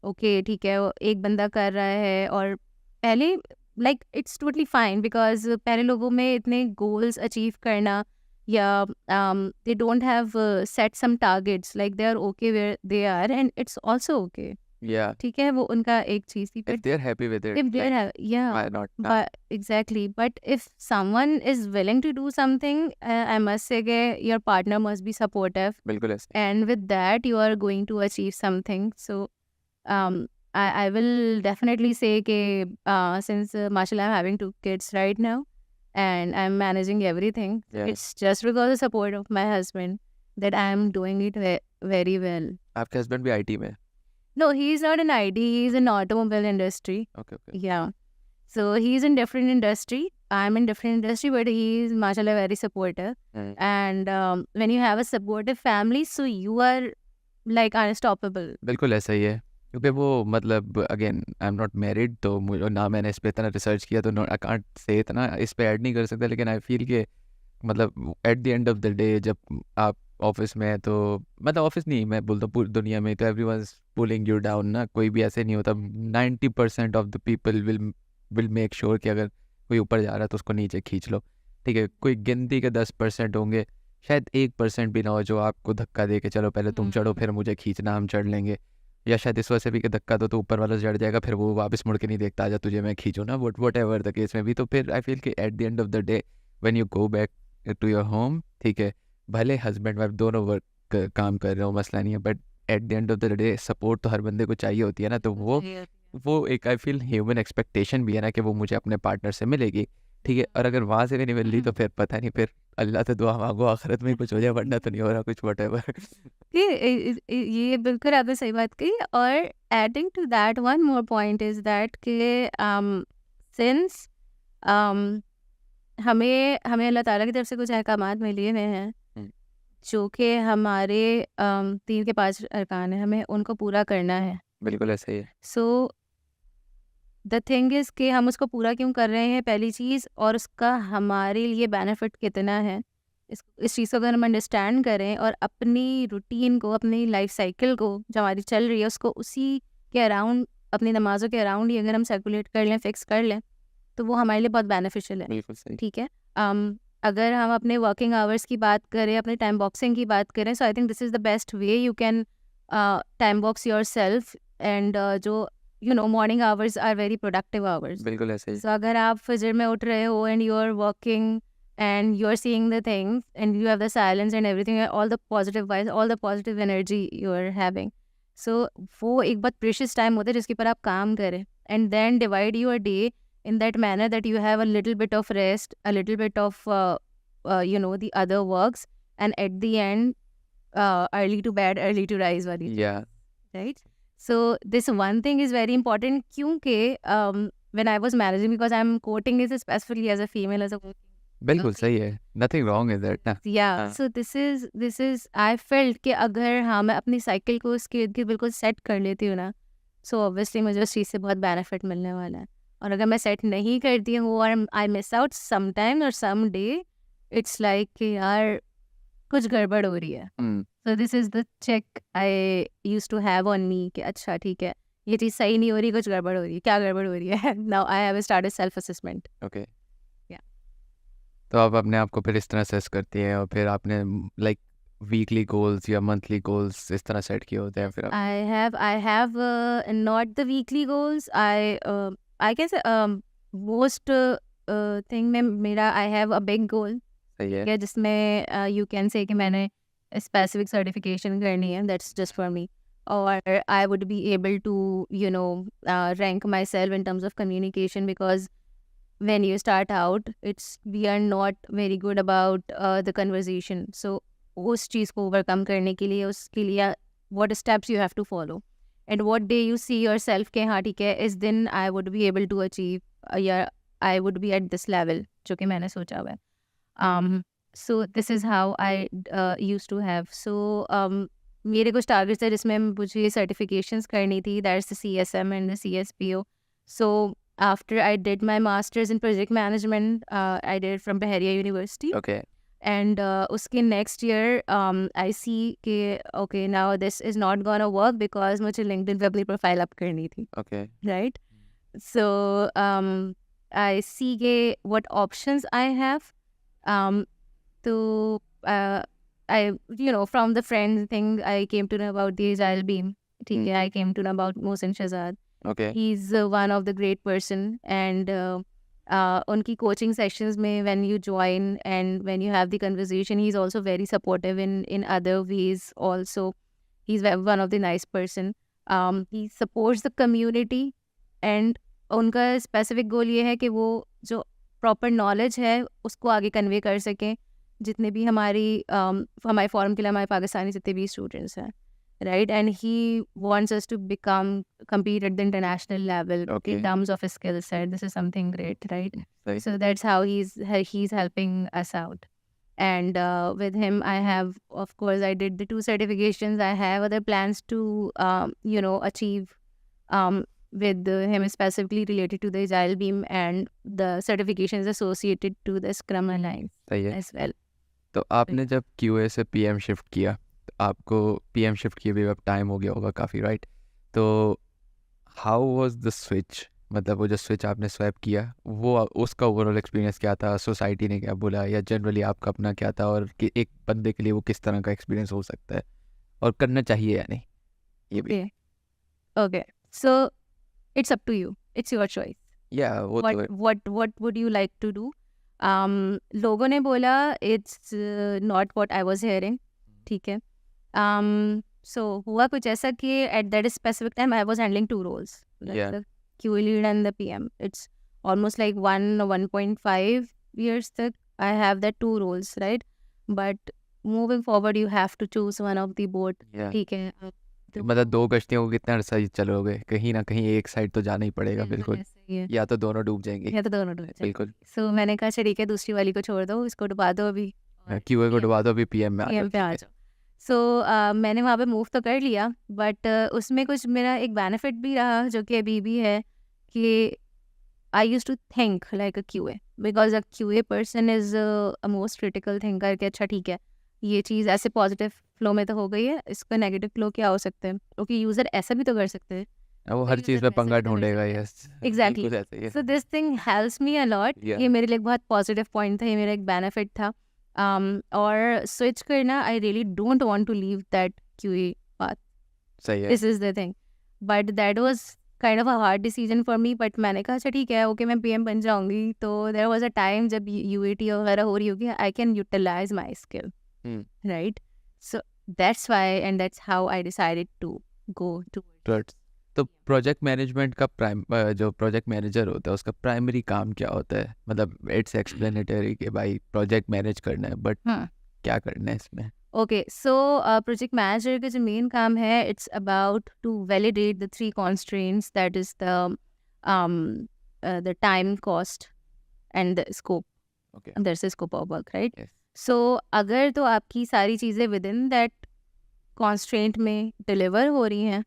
ओके ठीक है एक बंदा कर रहा है, और पहले like it's totally fine, because पहले लोगों में इतने गोल्स अचीव करना, या they don't have set some targets, like they are okay where they are and it's also okay. या ठीक है, वो उनका एक चीज़ थी. If they are happy with If it they have, yeah, why not. but exactly. But if someone is willing to do something, I must say that your partner must be supportive, बिल्कुल ऐसे। and with that, you are going to achieve something. So, I will definitely say that since mashallah I'm having 2 kids right now, and I'm managing everything, Yeah. it's just because of support of my husband that I'm doing it very well. आपके husband भी IT में? No, he's not in IT. He's in automobile industry. Okay okay Yeah. So he's in different industry. I'm in different industry, but he's mashallah very supportive. And when you have a supportive family, so you are like unstoppable. बिल्कुल ऐसा ही है, क्योंकि वो मतलब again I am not married, तो मुझे ना मैंने इस पे इतना रिसर्च किया, तो आई कांट से इतना इस पे ऐड नहीं कर सकता, लेकिन आई फील के मतलब eight the end of the day जब आप ऑफिस में है, तो मतलब ऑफिस नहीं, मैं बोलता हूँ पूरी दुनिया में, तो everyone is pulling you down ना, कोई भी ऐसे नहीं होता. 90% of the people will make sure कि अगर कोई ऊपर जा रहा है तो उसको नीचे खींच लो. ठीक है, कोई गिनती के 10% होंगे, शायद 1% भी ना हो जो आपको धक्का दे के चलो पहले तुम चढ़ो फिर मुझे खींचना, हम चढ़ लेंगे. या शायद इस वजह से भी कि धक्का दो तो ऊपर वाला चढ़ जाएगा, फिर वो वापस मुड़ के नहीं देखता, आजा तुझे मैं खींचूँ ना, वट एवर द केस में भी. तो फिर आई फील कि at the end of the day when you go back to your home, ठीक है, भले हस्बैंड वाइफ दोनों वर्क काम कर रहे हो, मसला नहीं है, but at the end of the day support तो हर बंदे को चाहिए होती है ना. तो वो एक आई फील ह्यूमन एक्सपेक्टेशन भी है ना कि वो मुझे अपने पार्टनर से मिलेगी. ठीक है, और अगर वहाँ से भी नहीं मिल रही तो फिर पता नहीं, फिर अल्लाह से दुआ मांगो आखिरत में कुछ हो जाए, वरना तो नहीं हो रहा कुछ, वट ये बिल्कुल आपने सही बात कही. और adding to that one more point is that कि सिंस हमें अल्लाह ताला की तरफ से कुछ अहकामात मिले हुए हैं जो कि हमारे 3 के 5 अरकान है, हमें उनको पूरा करना है. बिल्कुल ऐसा ही है. सो द थिंग इज़ कि हम उसको पूरा क्यों कर रहे हैं पहली चीज़, और उसका हमारे लिए बेनिफिट कितना है, इस चीज़ को अगर हम अंडरस्टैंड करें और अपनी रूटीन को, अपनी लाइफ साइकिल को जो हमारी चल रही है उसको उसी के अराउंड, अपनी नमाज़ों के अराउंड ही अगर हम सर्कुलेट कर लें, फिक्स कर लें, तो वो हमारे लिए बहुत बेनिफिशियल है. बिल्कुल सही. ठीक है. अगर हम अपने वर्किंग आवर्स की बात करें, अपने टाइम बॉक्सिंग की बात करें, so I think this is the best way you can time box yourself. And जो morning hours are very productive hours. बिल्कुल ऐसे ही. सो अगर आप फजर में उठ रहे हो and you are working and you're seeing the things and you have the silence and everything, all the positive vibes, all the positive energy you're having, so वो एक बहुत precious time होता है जिसके पर आप काम करें, and then divide your day in that manner that you have a little bit of rest, a little bit of the other works, and at the end early to bed early to rise wali. Yeah. Right. So this one thing is very important क्योंकि when I was managing, because I'm quoting this specifically as a female, as a बिल्कुल सही है, nothing wrong is that ना. yeah. So this is I felt कि अगर हाँ मैं अपनी साइकिल को उसके इर्द गिर्द बिल्कुल सेट कर लेती हूँ ना, सो ऑब्वियसली मुझे उस चीज़ से बहुत बेनिफिट मिलने वाला है. और अगर मैं सेट नहीं करती हूँ और I miss out some time और सम डे, इट्स लाइक कि यार कुछ गड़बड़ हो रही है. So this is the check I use to have on me कि अच्छा ठीक है, ये चीज़ सही नहीं हो रही, कुछ गड़बड़ हो रही है, क्या गड़बड़ हो रही है? Now I have started self assessment. Okay. Yeah. तो आप अपने आप को फिर इस तरह असेस करती हैं और फिर आपने लाइक वीकली गोल्स या मंथली गोल्स इस तरह सेट किए होते हैं फिर आप? I have not the weekly goals. I guess most thing में मेरा I have a big goal, सही है। ठीक है, जिसमें you can say कि मैंने specific certification करनी है, that's just for me. Or I would be able to, you know, rank myself in terms of communication, because when you start out, we are not very good about the conversation. So उस चीज़ को overcome करने के लिए, उसके लिए what steps you have to follow, and what day you see yourself के हाँ ठीक है, इस दिन I would be able to achieve या I would be at this level जो कि मैंने सोचा हुआ है. So this is how I used to have. So मेरे कुछ टारगेट्स है जिसमें मुझे सर्टिफिकेशंस करनी थी, that's the CSM and the CSPO. So after I did my master's in project management, I did it from Bahariya University. Okay. And uske next year, I see कि okay, now this is not gonna work because मुझे LinkedIn पे अपनी profile up करनी थी, okay. right? So I see के what options I have. So I, you know, from the friends thing, I came to know about the Agile Beam. ठीक है, I came to know about Mohsin Shahzad. Okay. He's one of the great person, and उनकी coaching sessions में when you join and when you have the conversation, he's also very supportive in other ways also. He's one of the nice person. He supports the community, and उनका specific goal ये है कि वो जो proper knowledge है उसको आगे convey कर सकें जितने भी हमारे forum के लिए हमारे पाकिस्तानी जितने भी students हैं, right? And he wants us to compete at the international level Okay. in terms of his skill set. This is something great, right? सही। So that's how he's helping us out. And with him, I have, of course, I did the 2 certifications. I have other plans to, you know, achieve with him, specifically related to the Agile Beam and the certifications associated to the Scrum Alliance सही है। as well. तो आपने जब QA से PM shift किया, तो आपको PM shift किए भी अब टाइम हो गया होगा काफ़ी, राइट? तो हाउ वाज द स्विच, मतलब वो जो स्विच आपने स्वैप किया, वो उसका ओवरऑल एक्सपीरियंस क्या था? सोसाइटी ने क्या बोला, या जनरली आपका अपना क्या था, और कि एक बंदे के लिए वो किस तरह का एक्सपीरियंस हो सकता है और करना चाहिए या नहीं, ये भी? Okay. So it's up to you. It's your choice. या वो तो है। What would you like to do? लोगों ने बोला it's not what I was hearing. ठीक है. So हुआ कुछ ऐसा कि at that specific time I was handling 2 roles. That's Yeah. the QA lead and the PM. It's almost like 1.5 years तक I have that 2 roles, right? But moving forward you have to choose one of the both. Yeah. ठीक है. मतलब 2 कश्तियों को कितना अरसा ही चलोगे, कहीं ना कहीं एक साइड तो जाना ही पड़ेगा, बिल्कुल, ऐसा ही है. या तो दोनों डूब जाएंगे। या तो दोनों डूब जाए. बिल्कुल। So मैंने कहा ठीक है, दूसरी वाली को छोड़ दो, इसको डुबा दो अभी. QA को डुबा दो, अभी PM में आ PM जाओ, पे आ ठीक है। जाओ. So मैंने वहाँ पे मूव तो कर लिया, बट उसमें कुछ मेरा एक बेनिफिट भी रहा जो कि अभी भी है कि I used to think like a QA, because a QA person is a most critical thinker कि अच्छा ठीक है, ये चीज़ ऐसे पॉजिटिव फ्लो में तो हो गई है, इसका नेगेटिव फ्लो क्या हो सकता है, क्योंकि यूज़र ऐसा भी तो कर सकते हैं. अब वो हर user चीज़ में वैसे पंगा भी तो कर ढूंढेगा, सकता है. यस। Exactly. बिल्कुल ऐसा ही है। So this thing helps me a lot. Yeah. ये मेरे लिए एक बहुत पॉजिटिव पॉइंट था, ये मेरा एक बेनिफिट था. और स्विच करना, I really don't want to leave that QA path. सही है। This is the thing. But that was kind of a hard decision for me. But मैंने कहा अच्छा ठीक है, ओके मैं PM बन जाऊंगी. तो there was a time जब UAT वगैरह हो रही होगी, I can utilize my skill, right? So that's why, and that's how I decided to go towards. तो प्रोजेक्ट मैनेजमेंट का जो प्रोजेक्ट मैनेजर होता है उसका प्राइमरी काम क्या होता है? मतलब इट्स एक्सप्लेनेटरी कि भाई प्रोजेक्ट मैनेज करना है, बट क्या करना है इसमें? Okay, so project manager का जो main काम है, it's about to validate the 3 constraints, that is the time, cost, and the scope. Okay. And there's the scope of work, right? Yes. So अगर तो आपकी सारी चीज़ें within that constraint में deliver हो रही हैं,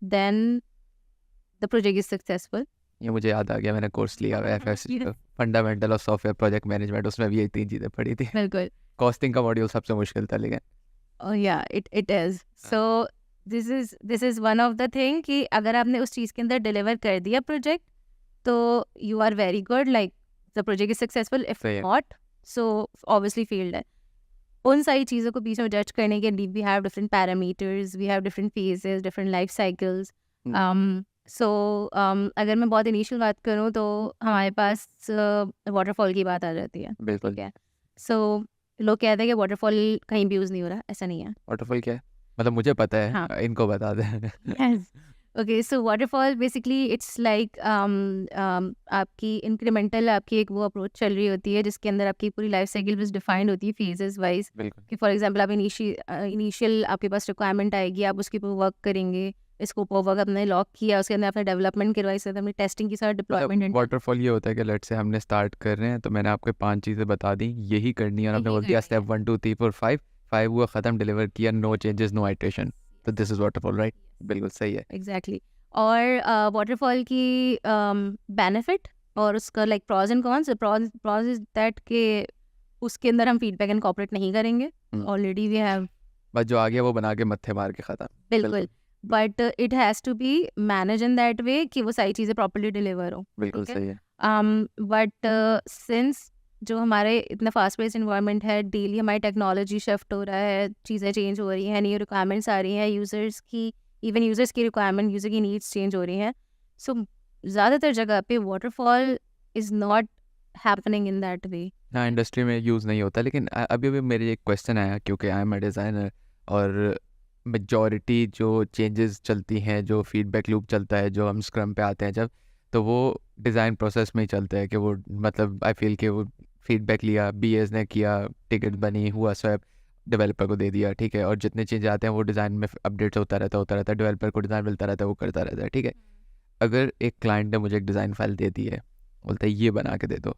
then the project is successful. ये मुझे याद आ गया, मैंने कोर्स लिया हुआ है FS fundamental of software project management, उसमें भी ये 3 चीज़ें पढ़ी थी। बिल्कुल. कॉस्टिंग का मॉड्यूल सबसे मुश्किल था, लेकिन Oh yeah, it is. So this is one of the thing कि अगर आपने उस चीज़ के अंदर डिलीवर कर दिया प्रोजेक्ट तो you are very good, like the project is successful. If सही है। नॉट, सो ऑब्वियसली फेल्ड है. उन सारी चीज़ों को बीच में जज करने के लिए we have different parameters, we have different phases, different life cycles. So अगर मैं बहुत इनिशियल बात करूँ तो हमारे पास वाटरफॉल की बात आ जाती है. बिल्कुल। ठीक है. सो लोग कहते हैं कि वाटरफॉल कहीं भी यूज़ नहीं हो रहा. ऐसा नहीं है. वाटरफॉल क्या है? मतलब मुझे पता है, हाँ. इनको बता दें। Yes. Okay, so waterfall basically it's like आपकी इंक्रीमेंटल आपकी एक वो अप्रोच चल रही होती है जिसके अंदर आपकी पूरी लाइफ साइकिल बस डिफाइंड होती है फेजेस वाइज. बिल्कुल। कि फॉर एग्जांपल आप इनिशियल आपके पास रिक्वायरमेंट आएगी, आप उसके ऊपर वर्क करेंगे, स्कोप ऑफ वर्क आपने लॉक किया, उसके अंदर आपने डेवलपमेंट करवाई, उसके अंदर आपने टेस्टिंग की, सारा डिप्लॉयमेंट. वाटरफॉल ये होता है कि लेट से हमने स्टार्ट कर रहे हैं तो मैंने आपको 5 चीज़ें बता दी, यही करनी है और आपने यही बोल दिया करनी स्टेप 1 2 3 4 5 हुआ ख़त्म, डिलीवर किया, नो चेंजेस नो आइटरेशन. तो दिस इज़ वाटरफॉल, राइट? बिल्कुल सही है. एग्जैक्टली. और वाटरफॉल की बेनिफिट और उसका like pros and cons. Pros is that के उसके अंदर हम फीडबैक इनकॉर्पोरेट नहीं करेंगे. ऑलरेडी वी हैव बस जो आ गया वो बना के मत्थे मार के ख़त्म. बिल्कुल. But it has to be manage in that way कि वो सारी चीज़ें प्रॉपर्ली डिलीवर हो. बिल्कुल ठीक है. सही है. बट सिंस जो हमारे इतना फास्ट पेस इन्वायरमेंट है, डेली हमारी टेक्नोलॉजी शिफ्ट हो रहा है, चीज़ें चेंज हो रही हैं, न्यू रिक्वायरमेंट्स आ रही हैं, यूज़र्स की इवन यूज़र्स की रिक्वायरमेंट, यूज़र की नीड्स चेंज हो रही हैं. सो ज़्यादातर जगह पे waterfall is not happening in that वे. हाँ, इंडस्ट्री में यूज़ नहीं होता, लेकिन अभी अभी मेरे एक क्वेश्चन आया क्योंकि आई एम अ डिज़ाइनर और मेजॉरिटी जो चेंजेस चलती हैं, जो फीडबैक लूप चलता है, जो हम स्क्रम पे आते हैं जब, तो वो डिज़ाइन प्रोसेस में ही चलता है कि वो मतलब आई फील कि वो फीडबैक लिया, बीएस ने किया, टिकट बनी, हुआ स्वैप, डेवलपर को दे दिया, ठीक है, और जितने चेंज आते हैं वो डिज़ाइन में अपडेट होता रहता है, डेवलपर को डिज़ाइन मिलता रहता है, वो करता रहता है, ठीक है. अगर एक क्लाइंट ने मुझे एक डिज़ाइन फाइल दे दी है, बोलता है ये बना के दे दो,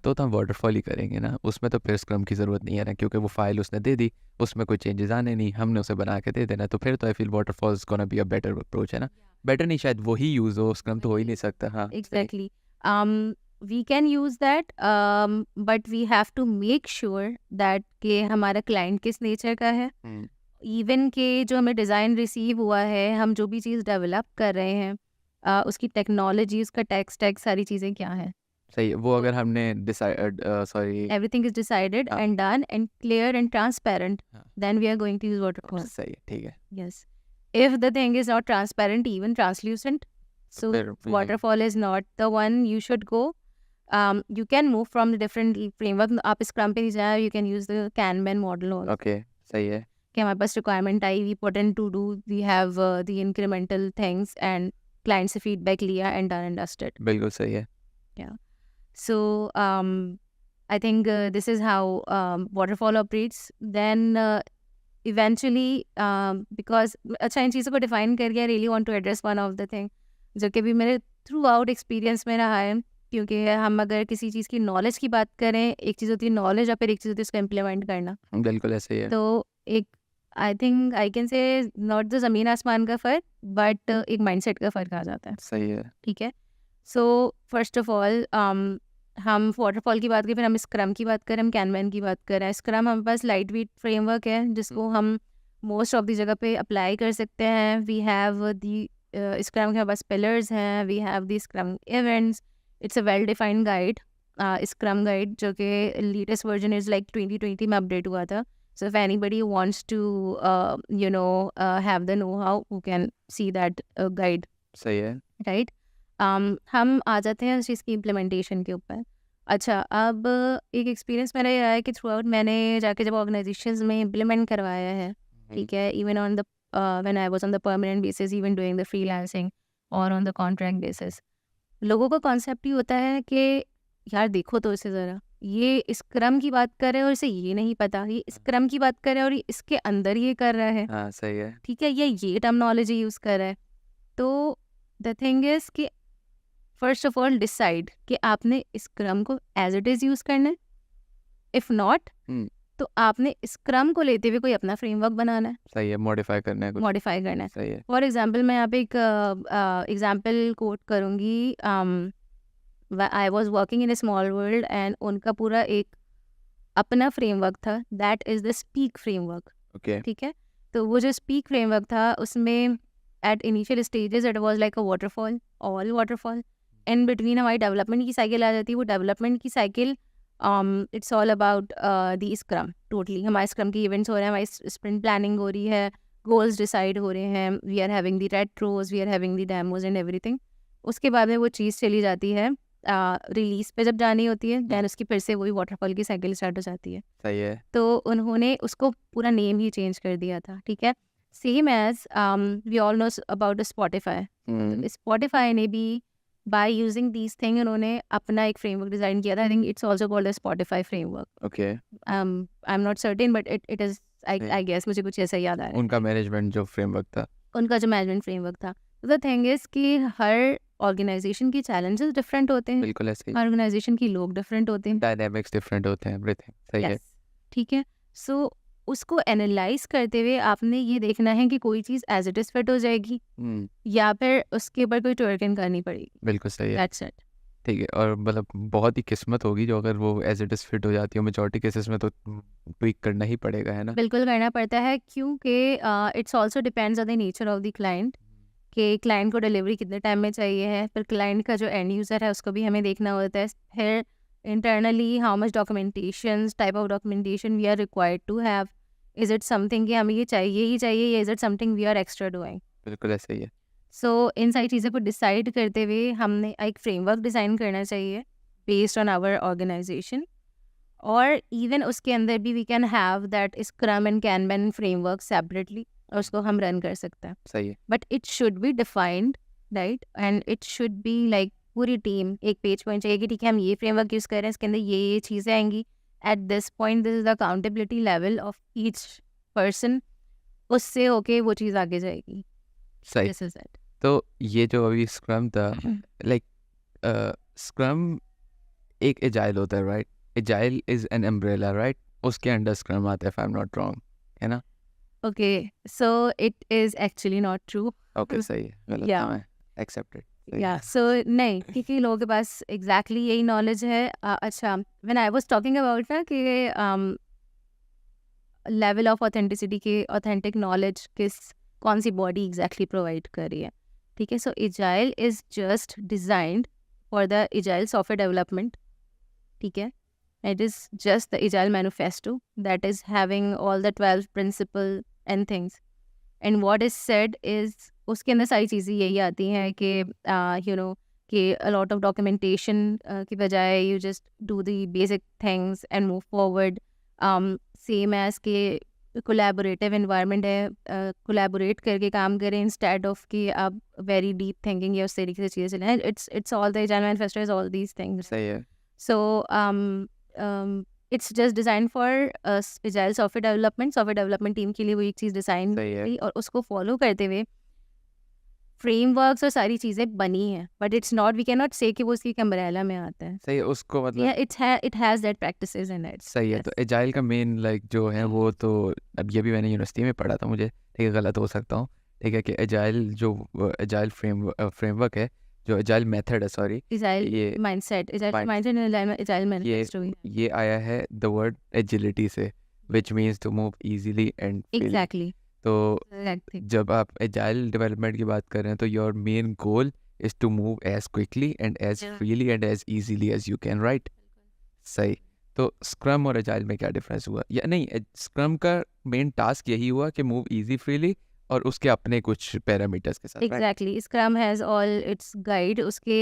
तो हम वाटरफॉल ही करेंगे ना, उसमें तो फिर स्क्रम की ज़रूरत नहीं है ना, क्योंकि वो फाइल उसने दे दी, उसमें कोई चेंजेस आने नहीं, हमने उसे बना के दे देना, तो फिर तो I feel waterfall is gonna be a better approach, है ना. बेटर नहीं, शायद वही यूज़ हो, स्क्रम तो हो ही नहीं सकता. हाँ सही. Exactly. We can use that, but we have to make sure that कि हमारा क्लाइंट किस नेचर का है. इवन के जो हमें डिज़ाइन रिसीव हुआ है, हम जो भी चीज़ डेवलप कर रहे हैं, उसकी टेक्नोलॉजी, उसका टेक स्टैक, सारी चीज़ें क्या हैं. सही है. वो अगर हमने decide sorry Everything is decided हाँ. and done and clear and transparent, हाँ. then we are going to use waterfall. सही है, ठीक है. Yes. If the thing is not transparent, even translucent, so फिर waterfall is not the one you should go. You can move from the different framework. आप scrum पे नहीं जाए, you can use the Kanban model also. Okay सही है. कि हमारे पास रिक्वायरमेंट आई, we put in to do, we have the incremental things and client से feedback लिया and done and dusted. बिल्कुल सही है. So I think this is how waterfall operates. Then eventually, because अच्छा इन चीज़ों को define करके I really want to address one of the thing जो कि भी मेरे थ्रू आउट एक्सपीरियंस में रहा है. क्योंकि हम अगर किसी चीज़ की नॉलेज की बात करें, एक चीज़ होती है नॉलेज और फिर एक चीज़ होती है उसको इम्प्लीमेंट करना. बिल्कुल ऐसे ही है. तो एक I think I can say not the ज़मीन आसमान का फ़र्क, बट एक माइंडसेट का फ़र्क आ जाता है. सही है. ठीक है. सो फर्स्ट ऑफ ऑल हम वाटरफॉल की बात करें, फिर हम स्क्रम की बात करें, हम कैनवैन की बात करें. स्क्रम हमारे पास लाइट वेट फ्रेमवर्क है जिसको हम मोस्ट ऑफ द जगह पे अप्लाई कर सकते हैं. वी हैव दी स्क्रम के हमारे पास पिलर्स हैं, we have the scrum events. It's a well defined guide, scrum guide, जो कि लेटेस्ट वर्जन इज़ लाइक 2020 में अपडेट हुआ था. So if anybody wants to, have the know-how, who can see that guide. सही है. Right? हम आ जाते हैं उस चीज़ की इम्प्लीमेंटेशन के ऊपर. अच्छा, अब एक एक्सपीरियंस मेरा ये रहा है कि थ्रू आउट मैंने जाके जब ऑर्गेनाइजेशंस में इम्प्लीमेंट करवाया है, ठीक है, even on the when I was on the permanent basis, even doing the freelancing और ऑन द कॉन्ट्रैक्ट बेसिस, लोगों का कॉन्सेप्ट ही होता है कि यार देखो तो इसे ज़रा, ये स्क्रम की बात कर रहे हैं और इसे ये नहीं पता, ये स्क्रम की बात कर रहे हैं और ये इसके अंदर ये कर रहा है. हाँ सही है. ठीक है, ये टर्मिनोलॉजी यूज़ कर रहा है. तो द थिंग इज़ कि फर्स्ट ऑफ ऑल डिसाइड कि आपने स्क्रम को एज इट इज़ यूज़ करना है. इफ़ नॉट, तो आपने स्क्रम को लेते हुए कोई अपना फ्रेमवर्क बनाना है. सही है. मॉडिफाई करना है कुछ. मॉडिफाई करना है. सही है. फॉर एग्जाम्पल मैं यहाँ पे एक एग्जाम्पल कोट करूँगी. I was working in A small world and उनका पूरा एक अपना फ्रेमवर्क था. That is the speak framework. Okay. ठीक है. तो वो जो स्पीक फ्रेमवर्क था उसमें at initial stages it was like a waterfall, all waterfall. In between हमारी डेवलपमेंट की साइकिल आ जाती है। वो डेवलपमेंट की cycle it's all about the scrum. Totally हमारे स्क्रम के इवेंट्स हो रहे हैं, हमारी स्प्रिंट प्लानिंग हो रही है, गोल्स डिसाइड हो रहे हैं, we are having the retros, we are having the demos and everything. उसके बाद में वो चीज़ चली जाती है रिलीज पे जब जानी होती है, दैन उसकी फिर से वही वाटरफॉल की साइकिल स्टार्ट हो जाती है। सही है। तो उन्होंने उसको पूरा नेम ही चेंज कर दिया था, ठीक है। Same as we all know about Spotify. तो स्पॉटिफाई ने भी बाय यूजिंग दीज थिंग उन्होंने अपना एक फ्रेमवर्क डिज़ाइन किया था। I think it's also called Spotify framework. Okay. I am not certain but it is I guess, मुझे कुछ ऐसा याद आ रहा है उनका मैनेजमेंट जो फ्रेमवर्क था। उनका जो मैनेजमेंट फ्रेमवर्क था। द थिंग इज़ कि हर ऑर्गेनाइजेशन की चैलेंजेस डिफरेंट होते हैं, बिल्कुल ऐसे ही। हर ऑर्गेनाइजेशन की लोग डिफरेंट होते हैं। डायनामिक्स डिफरेंट होते हैं, एवरीथिंग सही है। यस, ठीक है। सो उसको एनालाइज करते हुए आपने ये देखना है कि कोई चीज़ एज इट इज़ फिट हो जाएगी या फिर उसके ऊपर कोई ट्वर्किंग करनी पड़ेगी। बिल्कुल सही है। That's it. ठीक है, और मतलब बहुत ही किस्मत होगी जो अगर वो एज इट इज़ फिट हो जाती है। मेजॉरिटी केसेस में तो ट्वीक करना ही पड़ेगा, है ना। बिल्कुल करना पड़ता है, क्योंकि it's also depends on the nature of the client कि क्लाइंट को डिलीवरी कितने टाइम में चाहिए है। फिर क्लाइंट का जो एंड यूज़र है उसको भी हमें देखना होता है। फिर internally how much documentation, type of documentation we are required to have. Is it something कि हमें ये चाहिए ही चाहिए या is it something we are extra doing. बिल्कुल ऐसे ही है। सो इन सारी चीज़ों को डिसाइड करते हुए हमने एक फ्रेमवर्क डिज़ाइन करना चाहिए बेस्ड ऑन आवर ऑर्गेनाइजेशन। और इवन उसके अंदर भी we can have that scrum and Kanban framework separately और उसको हम रन कर सकते हैं। सही है। But it should be defined, right, and it should be like पूरी टीम एक पेज पॉइंट चाहिए कि ठीक है हम ये फ्रेमवर्क यूज़ कर रहे हैं, इसके अंदर ये चीज़ें आएंगी। At this point this is the accountability level of each person, उससे होके वो चीज़ आगे जाएगी। सही। This is it. तो ये जो अभी स्क्रम था, लाइक स्क्रम एक एजाइल होता है, right. Agile is an umbrella, right. उसके अंडर स्क्रम आता है, if I am not wrong, है ना। Okay, so it is actually not true. Okay, सही है। गलत Yeah. था मैं, एक्सेप्टेड। या सो नहीं, क्योंकि लोगों के पास एग्जैक्टली यही नॉलेज है। अच्छा, when I was talking about ना कि लेवल ऑफ ऑथेंटिसिटी के ऑथेंटिक नॉलेज कौन सी बॉडी एग्जैक्टली प्रोवाइड कर रही है, ठीक है। So agile is just designed for the agile software development, ठीक है। It is just the agile manifesto that is having all the 12 principle and things, and what is said is उसके अंदर सारी चीज़ें यही आती हैं कि यू नो कि अ लॉट ऑफ डॉक्यूमेंटेशन की बजाय you just do the basic things and move forward. Same as के कोलैबोरेटिव इन्वायरमेंट है, कोलैबोरेट करके काम करें इंस्टेड ऑफ कि आप वेरी डीप थिंकिंग या उस तरीके से चीज़ें चलें। It's all the agile manifesto is all these things. सही है। So it's just designed for agile software development team के लिए वो एक चीज़ डिज़ाइन सही है। की और उसको फॉलो करते हुए फ्रेमवर्क्स और सारी चीज़ें बनी हैं। But it's not, we can not say कि वो उसकी अम्ब्रेला में आता है। सही है, उसको मतलब या it has that practices in it. सही है। तो एजाइल का मेन लाइक जो है वो तो अब ये भी मैंने यूनिवर्सिटी में पढ़ा था, मुझे ठीक है गलत हो सकता हूँ, ठीक है, कि एजाइल जो एजाइल फ्रेमवर्क है, जो एजाइल मेथड है, सॉरी, एजाइल ये mindset, agile Mind- mindset and agile manifesto. ये आया है द वर्ड एजिलिटी से, which means to move easily and freely. Exactly, तो एग्जैक्टली। जब आप एजाइल डेवलपमेंट की बात कर रहे हैं तो your main goal is to move as quickly and as Yeah. Freely and as easily as you can, right. सही। तो स्क्रम और एजाइल में क्या डिफरेंस हुआ, या नहीं, स्क्रम का मेन टास्क यही हुआ कि मूव इजी फ्रीली और उसके अपने कुछ पैरामीटर्स के साथ, right? Exactly, scrum has all it's guide, उसके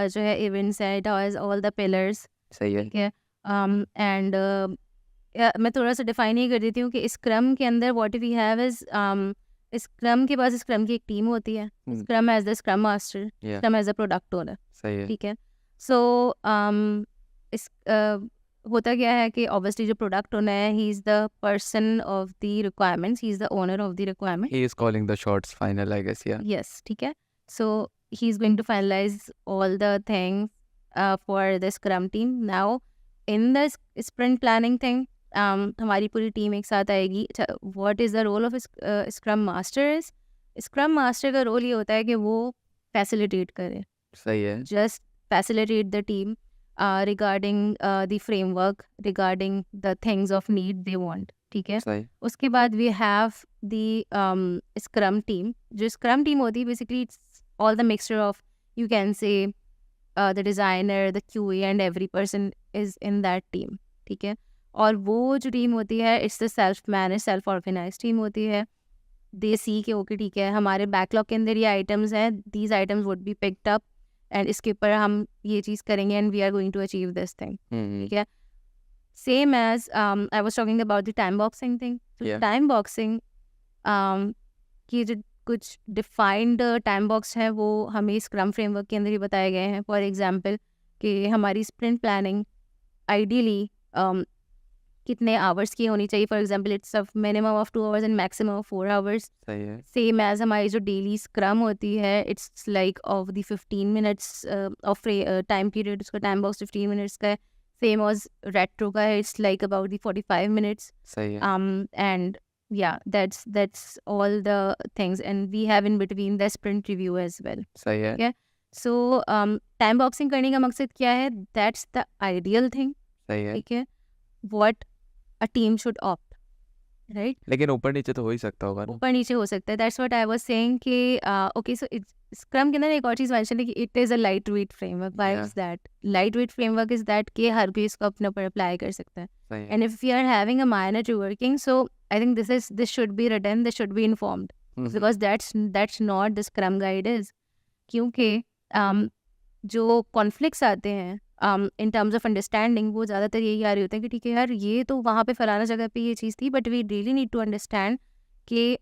जो है इवेंट्स है, it has all the pillars, सही है। ठीक है। एंड मैं थोड़ा सा डिफाइन ही कर देती हूँ कि स्क्रम के अंदर what we have is scrum के पास स्क्रम की एक टीम होती है। Scrum as the scrum master, Yeah. Scrum as the product owner, सही है। ठीक है। सो इस होता क्या है कि ऑब्वियसली जो प्रोडक्ट ओनर है, he is the person of the requirements, he is the owner of the requirement. He is calling the shots final, I guess, yeah. Yes, ठीक है। So he's going to finalize all the things for the Scrum team. Now in the sprint planning thing, हमारी पूरी team एक साथ आएगी। अच्छा, what is the role of Scrum Master is? Scrum Master का role ये होता है कि वो facilitate करे, सही है। just facilitate the team regarding the framework, regarding the things of need they want. ठीक है। सही उसके बाद we have the scrum team. जो स्क्रम टीम होती है basically it's all the mixture of, you can say the designer, the QA and every person is in that team, ठीक है। और वो जो टीम होती है it's the self manage self organize team होती है। दे सी के ओके ठीक है, हमारे बैकलॉग के अंदर ये आइटम्स हैं, these items would be picked up and इसके ऊपर हम ये चीज़ करेंगे and we are going to achieve this thing, ठीक है। Same as I was talking about the time boxing thing. So Yeah. time boxing की जो कुछ डिफाइंड टाइम बॉक्स है वो हमें स्क्रम फ्रेमवर्क के अंदर ही बताए गए हैं। फॉर एग्जांपल कि हमारी स्प्रिंट प्लानिंग आइडियली कितने आवर्स की होनी चाहिए। For example it's of minimum of 2 hours and maximum of 4 hours. सही है सेम एज हमारी जो डेली स्क्रम होती है it's like of the 15 minutes of time period, उसका टाइम बॉक्स 15 मिनट्स का है। सेम एज रेट्रो का है, it's like about the 45 minutes. सही है And yeah, that's all the things, and we have in between the sprint review as well. सही है Okay, so time boxing करने का मकसद क्या है? That's the ideal thing, सही है ठीक है, what a team should opt, right? लेकिन ऊपर नीचे तो हो ही सकता होगा ना ऊपर नीचे हो सकता है। That's what I was saying कि ओके सो स्क्रम के अंदर एक और चीज़ मेंशन है कि it is a light weight framework. Why Yeah. Is that light weight framework? Is that कि हर कोई इसको अपने ऊपर अप्लाई कर सकता है। सही है And if we are having a minor to working, so I think this should be written, this should be informed, because that's not the Scrum guide is. क्योंकि जो कॉन्फ्लिक्ट्स आते हैं इन टर्म्स ऑफ अंडरस्टैंडिंग वो ज़्यादातर यही आ रहे होते हैं कि ठीक है यार ये तो वहाँ पे फलाना जगह पे ये चीज़ थी, but we really need to understand कि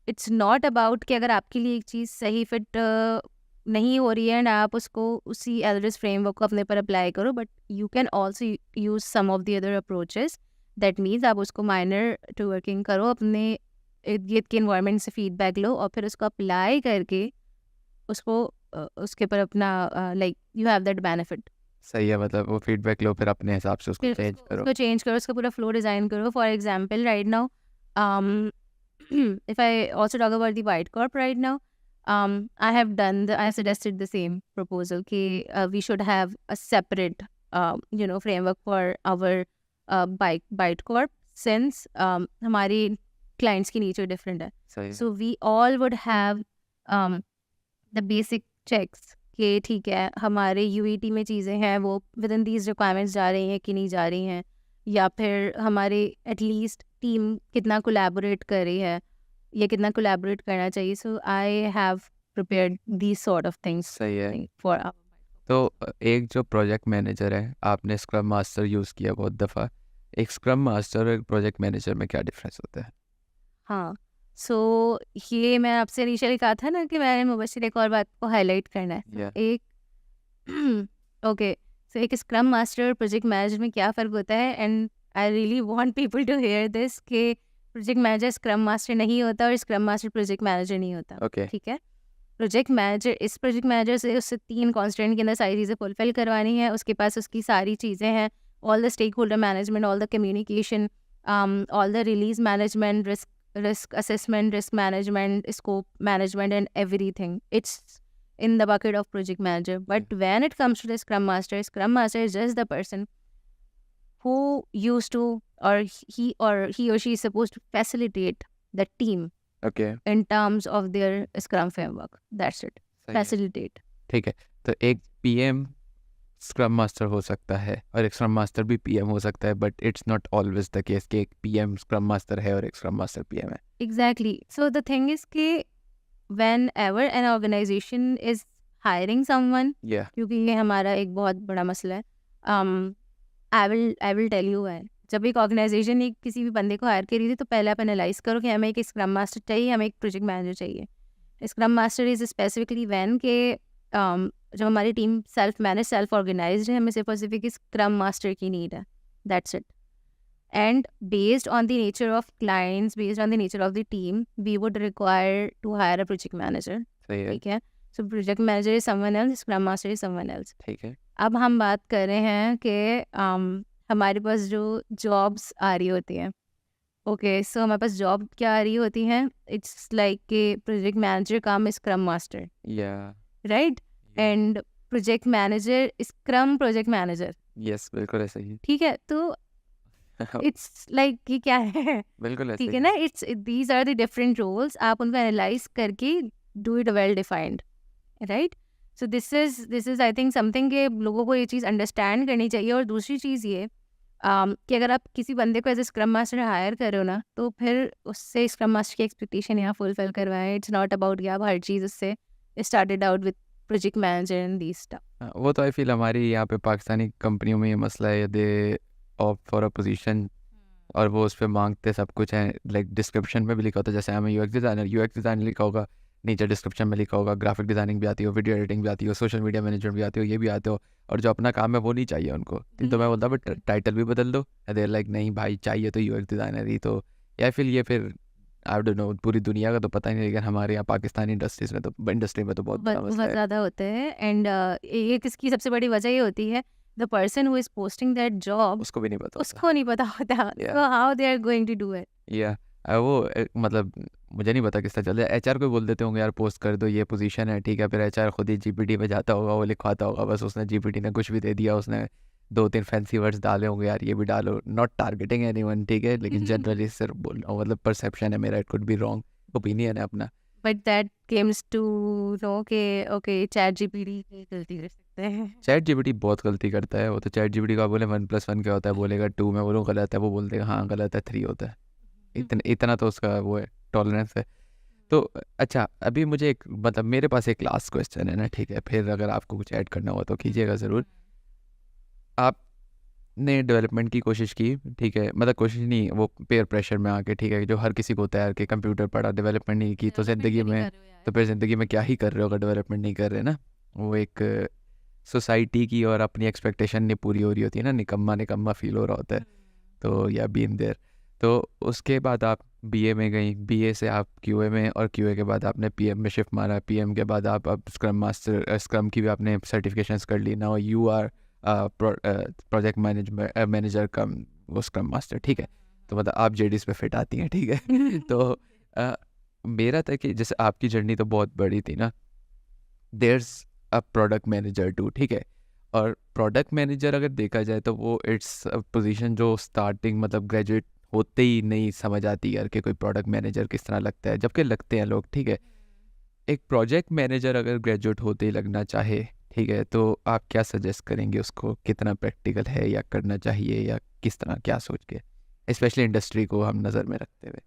इट्स नॉट अबाउट कि अगर आपके लिए एक चीज़ सही फिट नहीं हो रही है एंड आप उसको उसी एल्ड्रिस फ्रेमवर्क को अपने पर अप्लाई करो, but you can also use some of the other approaches. That means आप उसको माइनर टू वर्किंग करो, अपने इर्द गिर्द के इन्वायरमेंट से फीडबैक लो और फिर उसको अप्लाई करके उसको उसके पर अपना like you have that benefit. सही है मतलब वो फीडबैक लो फिर अपने हिसाब से उसको फिर चेंज करो उसको चेंज करो, उसका पूरा फ्लो डिज़ाइन करो। For example right now if I also talk about the White Corp right now, I have suggested the same proposal कि we should have a separate framework for our Byte Corp, since हमारी clients की nature different है। सही है So we all would have the basic checks कि ठीक है हमारे UET में चीज़ें हैं वो within these requirements जा रही हैं कि नहीं जा रही हैं, या फिर हमारे एटलीस्ट टीम कितना कोलैबोरेट कर रही है या कितना कोलैबोरेट करना चाहिए। So I have prepared these sort of things सही है फॉर तो एक जो प्रोजेक्ट मैनेजर है आपने स्क्रम मास्टर यूज़ किया बहुत दफ़ा, एक स्क्रम मास्टर और एक प्रोजेक्ट मैनेजर में क्या डिफरेंस होता है? हाँ, सो ये मैं आपसे इनिशियली कहा था ना कि मैंने मुबशिर एक और बात को हाईलाइट करना है। Yeah. एक ओके सो एक स्क्रम मास्टर और प्रोजेक्ट मैनेजर में क्या फ़र्क होता है, and I really want people to hear this कि प्रोजेक्ट मैनेजर स्क्रम मास्टर नहीं होता और स्क्रम मास्टर प्रोजेक्ट मैनेजर नहीं होता, ओके ठीक है। प्रोजेक्ट मैनेजर इस प्रोजेक्ट मैनेजर से उससे 3 कॉन्स्टेंट के अंदर सारी चीज़ें फुलफिल करवानी है, उसके पास उसकी सारी चीज़ें हैं, all the stakeholder management, all the communication, all the release management, risk assessment, risk management, scope management, and everything. It's in the bucket of project manager. But when it comes to the Scrum Master is just the person who used to, or he or she is supposed to facilitate the team okay in terms of their Scrum framework. That's it. सही है Facilitate. ठीक है तो एक PM scrum master हो सकता है और एक स्क्रम मास्टर भी पीएम हो सकता है, but it's not always the case कि एक पीएम स्क्रम मास्टर है और एक स्क्रम मास्टर पीएम है। Exactly. So the thing is कि whenever an organization is hiring someone, या क्योंकि ये हमारा एक बहुत बड़ा मसला है, आई विल टेल यू है, जब एक ऑर्गेनाइजेशन एक किसी भी बंदे को हायर करी थी तो पहले आप एनालाइज करो कि हमें एक स्क्रम मास्टर चाहिए, हमें एक प्रोजेक्ट मैनेजर चाहिए। Scrum master is specifically when के जब हमारी team self manage self organized है, हमें सिर्फ और सिर्फ एक स्क्रम मास्टर की नीड है, that's it. And based on the nature of clients, based on the nature of the team, we would require to hire a project manager, सही है ठीक है। So project manager is someone else, scrum master is someone else. ठीक है अब हम बात कर रहे हैं कि हमारे पास जो जॉब्स आ रही होती हैं, ओके सो हमारे पास जॉब क्या आ रही होती हैं, इट्स लाइक कि प्रोजेक्ट मैनेजर काम स्क्रम मास्टर, या right, and project manager scrum project manager, yes बिल्कुल ऐसा ही है। ठीक है। तो इट्स लाइक कि क्या है, बिल्कुल ऐसे ठीक ही है है। ना? It's these are the different roles, आप उनको एनालाइज करके do it well defined, right? So this is I think something कि लोगों को ये चीज़ अंडरस्टैंड करनी चाहिए। और दूसरी चीज़ ये कि अगर आप किसी बंदे को as a scrum master hire कर रहे हो ना, तो फिर उससे स्क्रम मास्टर की एक्सपेक्टेशन यहाँ फुलफिल करवाएं। इट्स नॉट अबाउट कि आप हर चीज़ उससे started out with project manager and the stuff. वो तो आई फील हमारी यहाँ पे पाकिस्तानी कंपनियों में ये मसला है, दे ऑप्ट फॉर अ पोजीशन और वो उस पर मांगते सब कुछ है, लाइक डिस्क्रिप्शन में भी लिखा होता है, जैसे हमें यूएक्स डिज़ाइनर लिखा होगा, नीचे डिस्क्रिप्शन में लिखा होगा ग्राफिक डिज़ाइनिंग भी आती हो, वीडियो एडिटिंग भी आती हो, सोशल मीडिया मैनेजमेंट भी आती हो, ये भी आते हो, और जो अपना काम है वो नहीं चाहिए उनको। तो मैं बोलता बट टाइटल भी बदल दो, देर लाइक नहीं भाई चाहिए तो यूएक्स डिज़ाइनर ही। तो या फिर ये फिर आई डोंट नो, पूरी दुनिया का तो पता ही नहीं, लेकिन हमारे यहाँ पाकिस्तानी इंडस्ट्री में तो बहुत बड़ा मसला बहुत है। ज़्यादा होते हैं। एंड ये किसकी सबसे बड़ी वजह ये होती है, the person who is posting that job, उसको भी नहीं पता होता। उसको नहीं पता होता या so how they are going to do it. या मतलब मुझे नहीं पता किस तरह चल रहा है, एचआर को बोल देते होंगे यार पोस्ट कर दो ये पोजीशन है, ठीक है, फिर एचआर खुद ही जीपीटी पे जाता होगा, वो लिखवाता होगा, बस उसने जीपीटी ने कुछ भी दे दिया, उसने दो तीन फैंसी वर्ड्स डाले होंगे यार ये भी डालो, नॉट टारगेटिंग एनीवन, ठीक है, लेकिन जनरली सिर्फ बोल रहा हूँ, मतलब परसेप्शन है मेरा, it could be wrong, opinion है अपना। But that comes to know के ओके चैट जीपीटी की गलती कर सकते हैं। चैट जीपीटी बहुत गलती करता है, वो तो चैट जीपीटी का बोले 1+1 क्या होता है, बोलेगा 2, मैं बोलूँ गलत है, वो बोल देगा हाँ गलत है 3 होता है। इतना इतना तो उसका वो है, टॉलरेंस है। तो अच्छा, अभी मुझे एक मतलब मेरे पास एक लास्ट क्वेश्चन है ना, ठीक है, फिर अगर आपको कुछ ऐड करना हो तो कीजिएगा ज़रूर। आपने डेवलपमेंट की कोशिश की, ठीक है, मतलब कोशिश नहीं, वो पेयर प्रेशर में आके, ठीक है, जो हर किसी को होता है यार कि कंप्यूटर पढ़ा डेवलपमेंट नहीं की तो ज़िंदगी में, तो फिर ज़िंदगी में क्या ही कर रहे हो अगर डेवलपमेंट नहीं कर रहे ना। वो एक सोसाइटी की और अपनी एक्सपेक्टेशन नहीं पूरी हो रही होती है ना, निकम्मा निकम्मा फील हो रहा होता है। तो या बीन देयर, तो उसके बाद आप बीए में गई, बीए से आप क्यूए में, और क्यूए के बाद आपने पीएम में शिफ्ट मारा, पीएम के बाद आप अब स्क्रम मास्टर, स्क्रम की भी आपने सर्टिफिकेशंस कर ली, now you are project manager cum वो स्क्रम मास्टर, ठीक है। तो मतलब आप जेडीज पे फिट आती हैं, ठीक है। तो अ, मेरा था कि जैसे आपकी जर्नी तो बहुत बड़ी थी ना, there's a product manager too, ठीक है, और प्रोडक्ट मैनेजर अगर देखा जाए तो वो इट्स पोजीशन जो स्टार्टिंग मतलब ग्रेजुएट होते ही नहीं समझ आती यार कि कोई प्रोडक्ट मैनेजर किस तरह लगता है, जबकि लगते हैं लोग, ठीक है। एक प्रोजेक्ट मैनेजर अगर ग्रेजुएट होते ही लगना चाहे, ठीक है, तो आप क्या सजेस्ट करेंगे उसको, कितना प्रैक्टिकल है या करना चाहिए, या किस तरह क्या सोच के, स्पेशली इंडस्ट्री को हम नज़र में रखते हुए।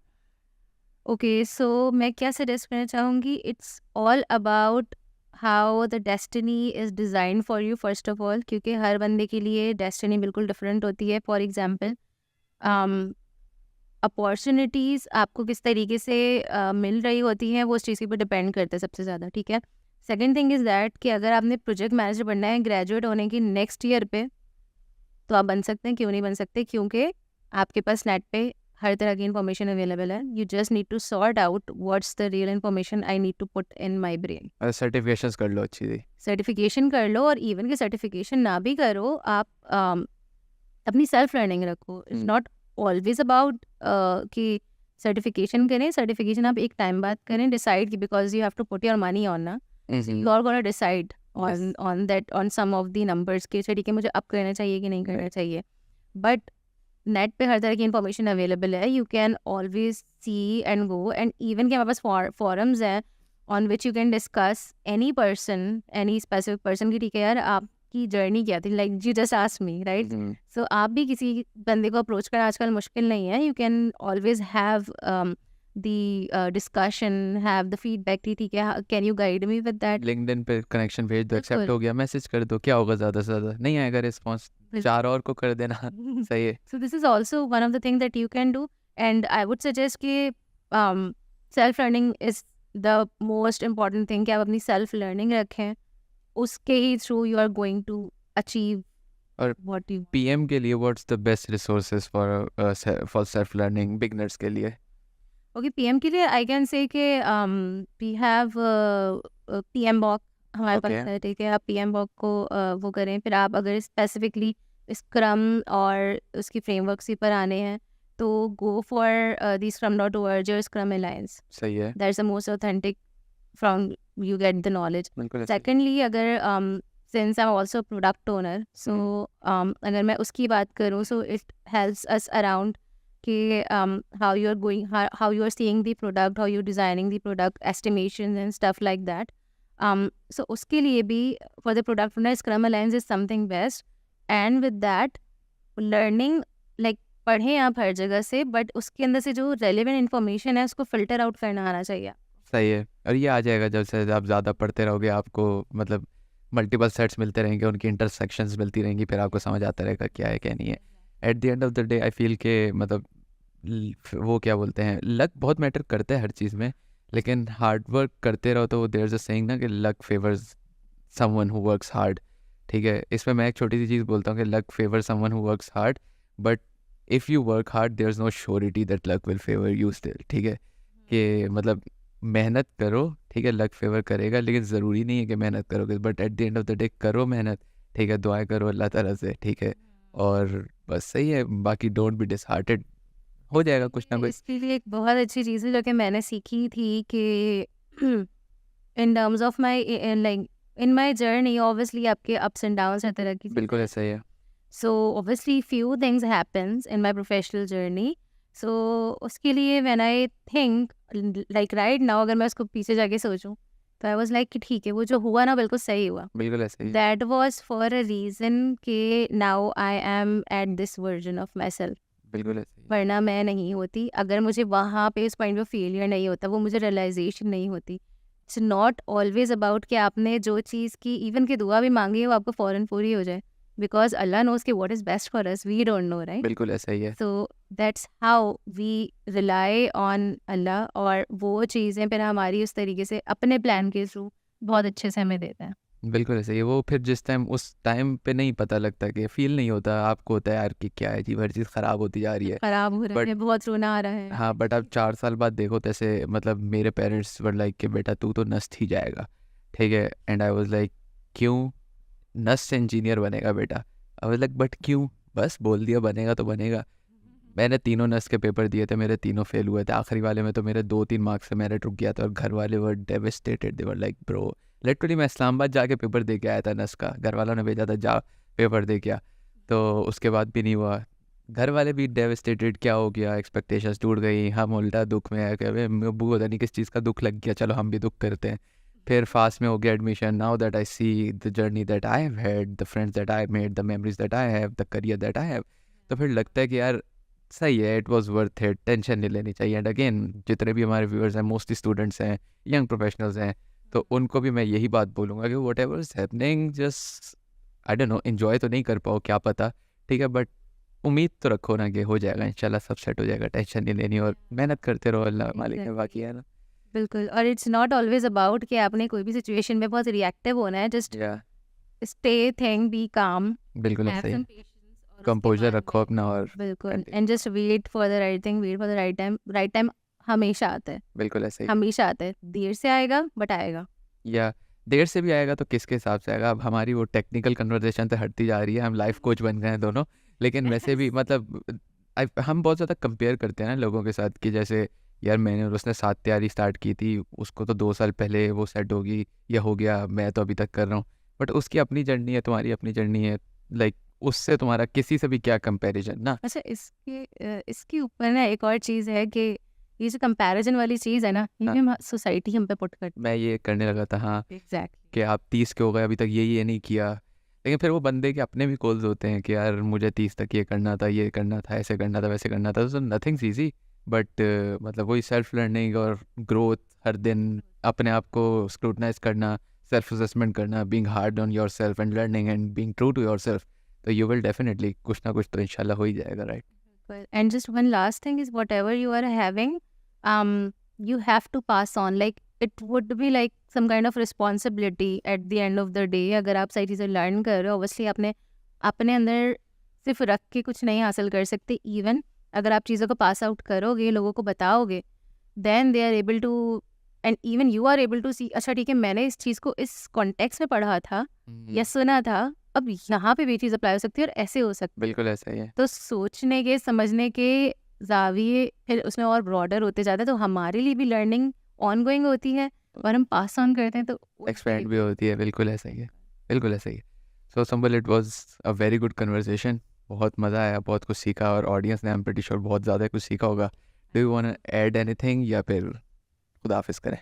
ओके सो मैं क्या सजेस्ट करना चाहूँगी, it's all about how the destiny is design for you first of all, क्योंकि हर बंदे के लिए डेस्टिनी बिल्कुल डिफरेंट होती है। फॉर एग्जांपल अपॉर्चुनिटीज़ आपको किस तरीके से मिल रही होती हैं, वो उस चीज़ के ऊपर डिपेंड करता है सबसे ज़्यादा, ठीक है। सेकंड थिंग इज़ दैट कि अगर आपने प्रोजेक्ट मैनेजर बनना है ग्रेजुएट होने की नेक्स्ट ईयर पे, तो आप बन सकते हैं, क्यों नहीं बन सकते, क्योंकि आपके पास नेट पे हर तरह की इन्फॉर्मेशन अवेलेबल है। You just need to sort out what's the real information I need to put in my brain. Certifications कर लो अच्छी सी। सर्टिफिकेशन कर लो, और इवन कि सर्टिफिकेशन ना भी करो, आप अपनी सेल्फ लर्निंग रखो। इट्स नॉट ऑलवेज अबाउट कि सर्टिफिकेशन करें, सर्टिफिकेशन आप एक टाइम बाद करें, डिसाइड की, because you have to put your money on ना, you are gonna decide on that, on some of the numbers के, ठीक है मुझे अब करना चाहिए कि नहीं करना चाहिए। बट नेट पे हर तरह की इन्फॉर्मेशन अवेलेबल है, you can always see and go, and even के हमारे पास फॉरम्स हैं on which you can discuss any person, any specific person की, ठीक है यार आपकी जर्नी क्या थी, like you just ask me, right. So आप भी किसी बंदे को अप्रोच करना आजकल मुश्किल नहीं है, you can always have the discussion, have the feedback, ठीक है, can you guide me with that. LinkedIn पे कनेक्शन भेज दो, एक्सेप्ट बिल्कुल हो गया, मैसेज कर दो, क्या होगा, ज़्यादा से ज़्यादा नहीं आएगा रिस्पॉन्स, 4 और को कर देना। सही है। So this is also one of the things that you can do, and I would suggest कि self learning is the most important thing, कि आप अपनी self learning रखें, उसके ही through you are going to achieve और what you PM के लिए what's the best resources for self learning beginners के लिए? okay PM के लिए I can say कि we have PM Box हमारे पास ओके। है, ठीक है, आप PM Box को वो करें। फिर आप अगर स्पेसिफिकली स्क्रम और उसकी फ्रेमवर्क्स पर आने हैं, तो गो फॉर दी scrum.org और स्क्रम अलायंस, सही है। That's the most authentic from you get the knowledge. बिल्कुल ऐसे ही। सेकेंडली अगर since I am also product owner, so अगर मैं उसकी बात करूँ, so it helps us around कि how you are going, how you are seeing the product, how you designing the product, estimation and stuff like that. So उसके लिए भी for the product owner scrum alliance is something best. And with that learning, like पढ़ें आप हर जगह से, but उसके अंदर से जो रेलिवेंट इन्फॉर्मेशन है उसको फिल्टर आउट करना आना चाहिए. सही है। और ये आ जाएगा जब से आप ज़्यादा पढ़ते रहोगे, आपको मतलब मल्टीपल सेट्स मिलते रहेंगे, उनकी इंटरसेक्शंस मिलती रहेंगी, फिर आपको समझ आता रहेगा क्या है क्या नहीं है. Eight the end of the day I feel के मतलब वो क्या बोलते हैं, लक बहुत मैटर करता है हर चीज़ में, लेकिन हार्ड वर्क करते रहो तो देयर इज अ सेइंग ना कि luck favours someone who works hard. ठीक है, इसमें मैं एक छोटी सी चीज़ बोलता हूँ कि luck favour someone who works hard, but if you work hard there is no surety that luck will favour you still. ठीक है, कि मतलब मेहनत करो, ठीक है, लक फेवर करेगा, लेकिन ज़रूरी नहीं है कि मेहनत करोगे, but at the end of the day करो मेहनत. ठीक है, दुआएं करो अल्लाह ताला से. ठीक है, और बस सही है, बाकी डोंट बी डिसहार्टेड, हो जाएगा कुछ ना कुछ. इसके लिए एक बहुत अच्छी चीज़ है जो कि मैंने सीखी थी कि in terms of my, like in my journey, obviously आपके अप्स एंड डाउन्स हर तरह की. बिल्कुल ऐसा ही है. So obviously few things happens in my professional journey. So उसके लिए when I think, like right now, अगर मैं उसको पीछे जाके सोचूं, तो आई वाज लाइक कि ठीक है, वो जो हुआ ना बिल्कुल सही हुआ. बिल्कुल ऐसा ही है. That was for a reason कि now I am at this version of myself. बिल्कुल ऐसा ही है. वरना मैं नहीं होती, अगर मुझे वहाँ पे उस पॉइंट पे फेलियर नहीं होता, वो मुझे रियलाइजेशन नहीं होती. इट्स नॉट ऑलवेज अबाउट कि आपने जो चीज़ की, इवन की दुआ भी मांगी है, वो आपको फ़ौरन पूरी हो जाए, बिकॉज अल्लाह नोज कि what is best for us, we don't know, right? बिल्कुल ऐसा ही है. So that's how we rely on Allah, और वो चीज़ें फिर हमारी उस तरीके से अपने प्लान के थ्रू बहुत अच्छे से हमें देता है. बिल्कुल ऐसा ही है. वो फिर जिस टाइम उस टाइम पे नहीं पता लगता, कि फील नहीं होता, आपको होता है यार कि क्या है जी, हर चीज़ ख़राब होती जा रही है. ख़राब हो रहा बट है, बहुत रोना आ रहा है. हाँ, बट अब 4 साल बाद देखो, जैसे मतलब मेरे पेरेंट्स वर लाइक कि बेटा तू तो नस्ट ही जाएगा. ठीक है, एंड आई वाज लाइक क्यों, नस्ट इंजीनियर बनेगा बेटा. आई वाज लाइक बट क्यों, बस बोल दिया बनेगा तो बनेगा. मैंने तीनों नस्ट के पेपर दिए थे, मेरे तीनों फेल हुए थे. आखिरी वाले में तो मेरे 2-3 मार्क्स से मेरिट रुक गया था, और घर वाले were devastated. They were like bro, literally मैं इस्लामाबाद जाके पेपर दे के आया था नस्ट का, घर वालों ने भेजा था जा पेपर दे के आ. तो उसके बाद भी नहीं हुआ. घर वाले भी डेविस्टेटेड, क्या हो गया, एक्सपेक्टेशंस टूट गई. हम उल्टा दुख में आए कि अबे अब्बू पता नहीं किस चीज़ का दुख लग गया, चलो हम भी दुख करते हैं. फिर फास्ट में हो गया admission. Now that I see the journey that I have had, the friends that I made, the memories that I have, the career that I have, तो फिर लगता है कि यार सही है, it was worth it, tension नहीं लेनी चाहिए. एंड अगेन जितने भी हमारे व्यूअर्स हैं मोस्टली स्टूडेंट्स हैं, यंग प्रोफेशनल्स हैं, तो उनको भी मैं यही बात बोलूँगा कि what ever is happening, just I don't know, enjoy तो नहीं कर पाओ क्या पता, ठीक है, बट उम्मीद तो रखो ना कि हो जाएगा इंशाल्लाह, सब सेट हो जाएगा, टेंशन नहीं लेनी, और मेहनत करते रहो, अल्लाह मालिक है, बाकी है ना. बिल्कुल. और इट्स नॉट ऑलवेज अबाउट कि आपने कोई भी सिचुएशन में बहुत रिएक्टिव होना है. जस्ट या स्टे, थिंक, बी काम, बिल्कुल हैव ऐसा ही सम है. पेशेंस, और उसके कंपोजर बाद रखो में अपना और बिल्कुल, continue. And just wait for the right thing, wait for the right time. Right time हमेशा आता है, बिल्कुल ऐसा ही. हमेशा आता है. देर से आएगा बट आएगा. या देर से भी आएगा तो किसके हिसाब से आएगा. अब हमारी वो टेक्निकल कन्वर्सेशन से हटती जा रही है, हम लाइफ कोच बन गए हैं दोनों. लेकिन वैसे भी मतलब हम बहुत ज़्यादा कंपेयर करते हैं ना लोगों के साथ, कि जैसे यार मैंने और उसने साथ तैयारी स्टार्ट की थी, उसको तो 2 साल पहले वो सेट होगी या हो गया, मैं तो अभी तक कर रहा हूँ. बट उसकी अपनी जर्नी है, तुम्हारी अपनी जर्नी है, लाइक उससे तुम्हारा किसी से भी क्या कंपैरिजन ना. अच्छा, इसके ऊपर ना एक और चीज़ है कि ये जो कंपैरिजन वाली चीज़ है ना, ये हाँ. भी सोसाइटी हम पे पुट करती मैं ये करने लगा था, हाँ, है. एग्जैक्टली. कि आप 30 के हो गए अभी तक ये नहीं किया. लेकिन फिर वो बंदे के अपने भी गोल्स होते हैं कि यार मुझे 30 तक ये करना था, ये करना था, ऐसे करना था, वैसे करना था. तो नथिंग्स ईजी, बट मतलब वही सेल्फ लर्निंग और ग्रोथ, हर दिन अपने आप को स्क्रूटनाइज करना, सेल्फ असेसमेंट करना, being hard on yourself and learning and being true to yourself, तो यू विल डेफिनेटली कुछ ना कुछ तो इंशाल्लाह हो ही जाएगा, right. And just one last thing is, whatever you are having, you have to pass on. Like it would be like some kind of responsibility at the end of the day. अगर आप सही चीज़ें learn कर रहे हो, obviously आपने अपने अंदर सिर्फ रख के कुछ नहीं हासिल कर सकते. इवन अगर आप चीज़ों को पास आउट करोगे, लोगों को बताओगे, then they are able to, and even you are able to see, अच्छा ठीक है, मैंने इस चीज़ को इस कॉन्टेक्स्ट में पढ़ा था या सुना था, अब यहाँ पे भी चीज़ अप्लाई हो सकती है और ऐसे हो सकती है. बिल्कुल ऐसा ही है. तो सोचने के, समझने के ज़ाविये फिर उसमें और ब्रॉडर होते जाते हैं. तो हमारे लिए भी लर्निंग ऑन गोइंग होती है, और हम पास ऑन करते हैं तो एक्सपेंड भी होती है. बिल्कुल ऐसा ही है. बिल्कुल ऐसा ही है। So Sumbal, it was a very good conversation. बहुत मज़ा आया, बहुत कुछ सीखा, और ऑडियंस ने आई एम प्रीटी श्योर बहुत ज़्यादा कुछ सीखा होगा। Do you want to add anything, या फिर खुदा हाफिज़ करें?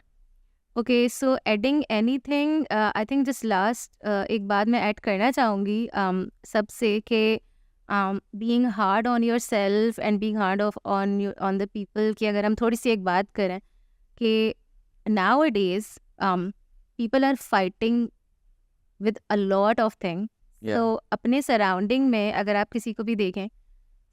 Okay, so adding anything, I think just last एक बात मैं ऐड करना चाहूँगी सबसे कि being hard on yourself and being hard off on the people की अगर हम थोड़ी सी एक बात करें कि nowadays people are fighting with a lot of things. Yeah. So अपने सराउंडिंग में अगर आप किसी को भी देखें,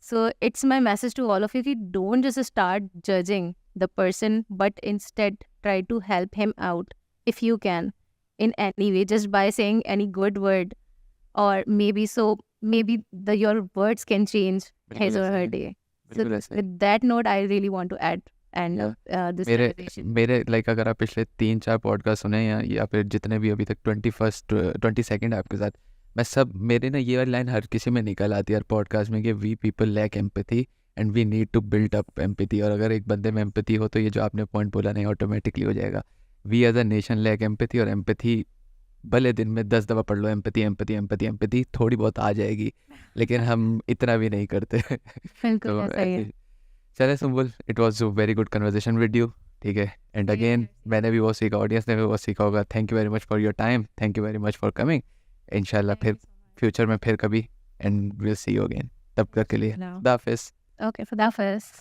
so it's my message to all of you कि don't just start judging the person, but instead try to help him out if you can in any way, just by saying any good word, or maybe your words can change बिल्कुल his or ऐसा her ही है, day. So बिल्कुल ऐसा ही है। with that note, I really want to add and Yeah. this मेरे conversation. मेरे like अगर आप पिछले 3-4 पॉडकास्ट सुने, या फिर जितने भी अभी तक 22nd आपके साथ, मैं सब मेरे ना ये वाली लाइन हर किसी में निकल आती है हर पॉडकास्ट में कि we people lack empathy and we need to build up empathy. और अगर एक बंदे में एम्पैथी हो तो ये जो आपने पॉइंट बोला नहीं ऑटोमेटिकली हो जाएगा। We as a nation lack empathy, और एम्पैथी भले दिन में 10 दफ़ा पढ़ लो एम्पैथी एम्पैथी एम्पैथी एम्पैथी, थोड़ी बहुत आ जाएगी, लेकिन हम इतना भी नहीं करते। बिल्कुल तो ऐसा ही है। ऐसे चले Sumbul, it was very good conversation with you. ठीक है, एंड अगेन मैंने भी वो सीखा, ऑडियंस ने भी वो सीखा होगा। Thank you very much for your time, thank you very much for coming. इंशाल्लाह फिर फ्यूचर में फिर कभी, and will see you again. तब तक के लिए No. खुदा हाफिज़। Okay, for that first.